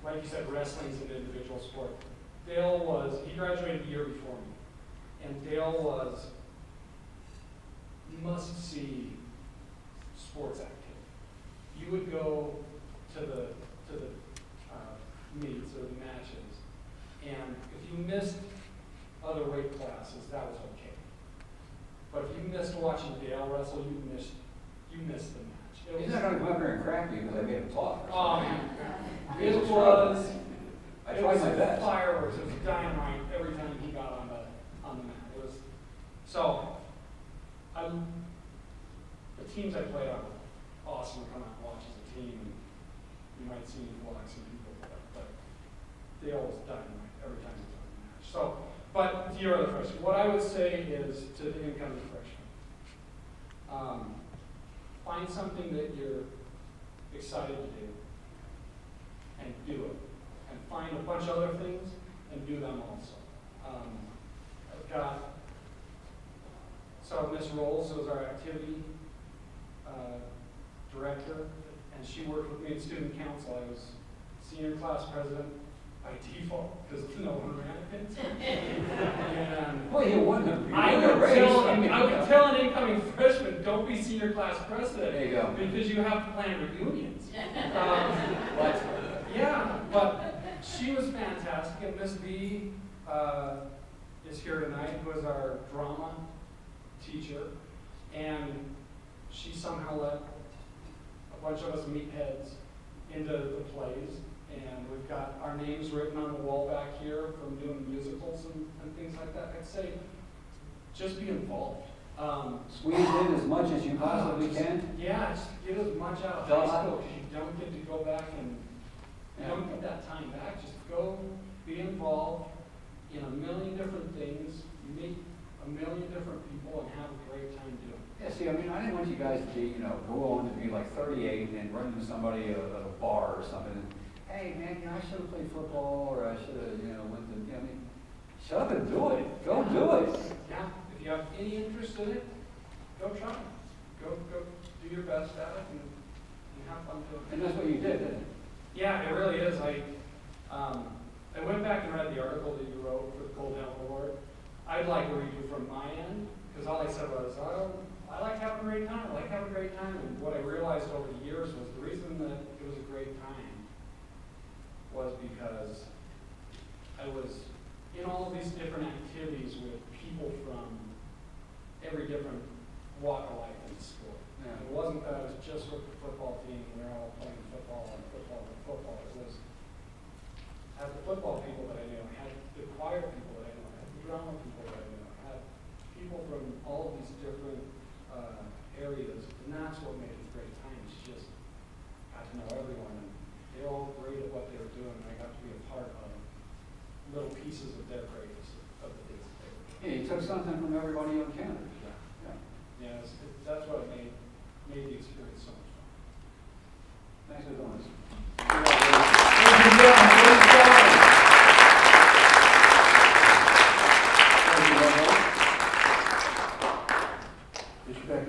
Speaker 8: Like you said, wrestling is an individual sport. Dale he graduated the year before me, and Dale was must-see sports activity. You would go to the meets or the matches, and if you missed other weight classes, that was okay. But if you missed watching Dale wrestle, you missed the match.
Speaker 9: He's not going to come up here and crack me because I made him talk.
Speaker 8: Oh man,
Speaker 9: It
Speaker 8: it
Speaker 9: was
Speaker 8: was
Speaker 9: I tried my best.
Speaker 8: fireworks. It was dynamite every time he got on the mat. It was so. The teams I played on were awesome to come out and watch as a team, and you might see me vlog some people, but they always dynamite every time he was on the match. So, but to your other question, what I would say is to the incoming freshmen, find something that you're excited to do, and do it. And find a bunch of other things and do them also. I've got, so Miss Rolls was our activity director, and she worked with me in student council. I was senior class president by default because no one ran it. And
Speaker 9: Well, you won them.
Speaker 8: I would tell an incoming freshman, don't be senior class president.
Speaker 9: There you go.
Speaker 8: Because you have to plan reunions.
Speaker 9: What?
Speaker 8: Yeah, but she was fantastic, and Miss B, is here tonight, who is our drama teacher, and she somehow let a bunch of us meatheads into the plays, and we've got our names written on the wall back here from doing musicals and things like that. I'd say just be involved.
Speaker 9: Squeeze in as much as you possibly
Speaker 8: just-
Speaker 9: can.
Speaker 8: Yeah, just get as much out of
Speaker 9: Fill
Speaker 8: high
Speaker 9: out.
Speaker 8: school, because you don't get to go back and, you don't get that time back. Just go, be involved in a million different things, meet a million different people, and have a great time doing it.
Speaker 9: Yeah, see, I mean, I didn't want you guys to be, go on to be like 38 and run into somebody at a bar or something. And, hey, man, I should have played football, or I should have, went to, I mean, shut up and do it. Go do it.
Speaker 8: Yeah, if you have any interest in it, go try it. Go do your best at it and have fun doing it.
Speaker 9: And that's what you did, didn't you?
Speaker 8: Yeah, it really is. I went back and read the article that you wrote for the Cold Health Award. I'd like to read you from my end, because all I said was, I like having a great time. I like having a great time. And what I realized over the years was the reason that it was a great time was because I was in all of these different activities with people from every different walk of life in school.
Speaker 9: Yeah.
Speaker 8: It wasn't that I was just with the football team and we were all playing football and football and football. It was, I had the football people that I knew, I had the choir people that I knew, I had the drama people that I knew, I had people from all of these different areas, and that's what made it a great time. It's just, got to know everyone, and they're all great at what they were doing, and I got to be a part of little pieces of their greatness, of the things that they were doing.
Speaker 9: Yeah, you took something from everybody you encountered. Yeah.
Speaker 8: Yeah, that's what made the experience so much fun.
Speaker 9: Thanks for doing this. Respect.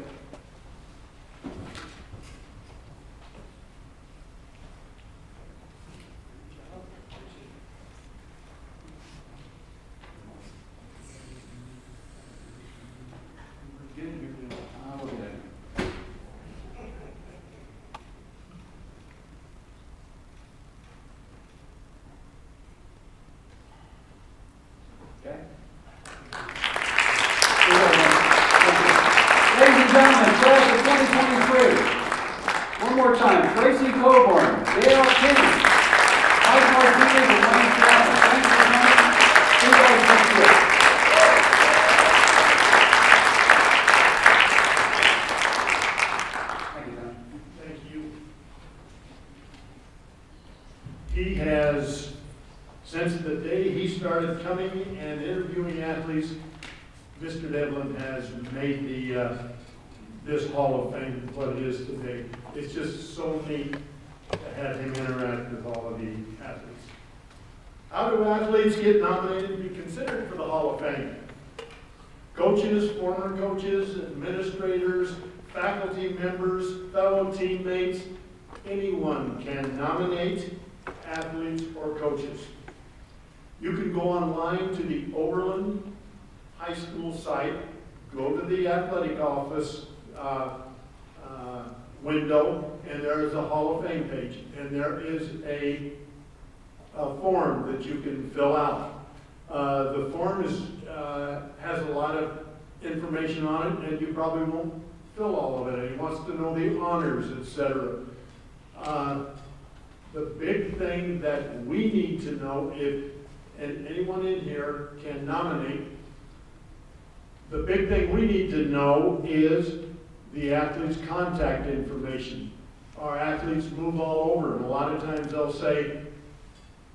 Speaker 9: I'll look at it. Okay? Ladies and gentlemen, class of 2023. One more time, Tracy Coburn, Dale King, Mike Martinez, and Wayne Chapman. Thanks for coming. See you guys next year. Thank you, Tom.
Speaker 2: Thank you. He has, since the day he started coming and interviewing athletes, Mr. Devlin has made this Hall of Fame what it is today. It's just so neat to have him interact with all of the athletes. How do athletes get nominated to be considered for the Hall of Fame? Coaches, former coaches, administrators, faculty members, fellow teammates, anyone can nominate athletes or coaches. You can go online to the Overland High School site, go to the athletic office window, and there is a Hall of Fame page, and there is a form that you can fill out. The form has a lot of information on it, and you probably won't fill all of it. He wants to know the honors, etc. The big thing that we need to know, and anyone in here can nominate, the big thing we need to know is the athlete's contact information. Our athletes move all over, and a lot of times they'll say,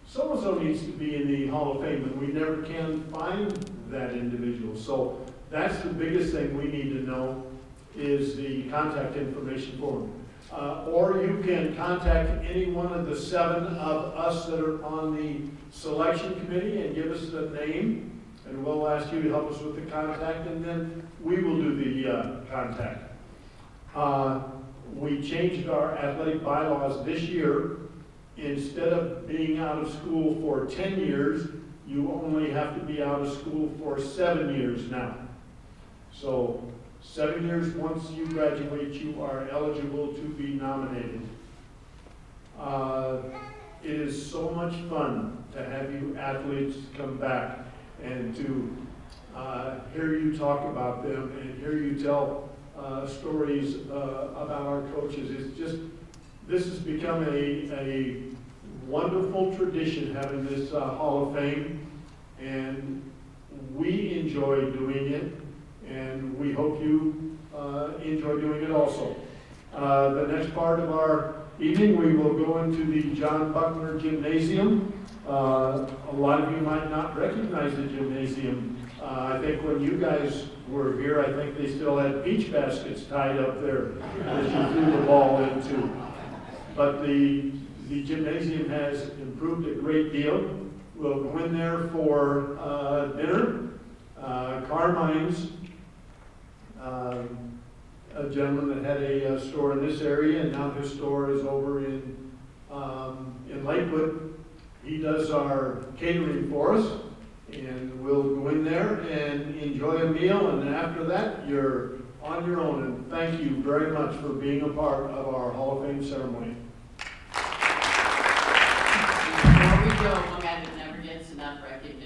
Speaker 2: so-and-so needs to be in the Hall of Fame, and we never can find that individual. So that's the biggest thing we need to know is the contact information for them. Or you can contact any one of the 7 of us that are on the selection committee and give us the name, and we'll ask you to help us with the contact, and then we will do the contact. We changed our athletic bylaws this year. Instead of being out of school for 10 years, you only have to be out of school for 7 years now. So 7 years once you graduate, you are eligible to be nominated. It is so much fun to have you athletes come back and to hear you talk about them and hear you tell stories about our coaches. It's just, this has become a wonderful tradition having this Hall of Fame, and we enjoy doing it, and we hope you enjoy doing it also. The next part of our evening, we will go into the John Buckner Gymnasium. A lot of you might not recognize the gymnasium. I think when you guys were here, I think they still had peach baskets tied up there that you threw the ball into. But the gymnasium has improved a great deal. We'll go in there for dinner. Carmine's, a gentleman that had a store in this area, and now his store is over in Lakewood. He does our catering for us, and we'll go in there and enjoy a meal, and after that, you're on your own. And thank you very much for being a part of our Hall of Fame ceremony.
Speaker 10: Before we go, one guy that never gets enough recognition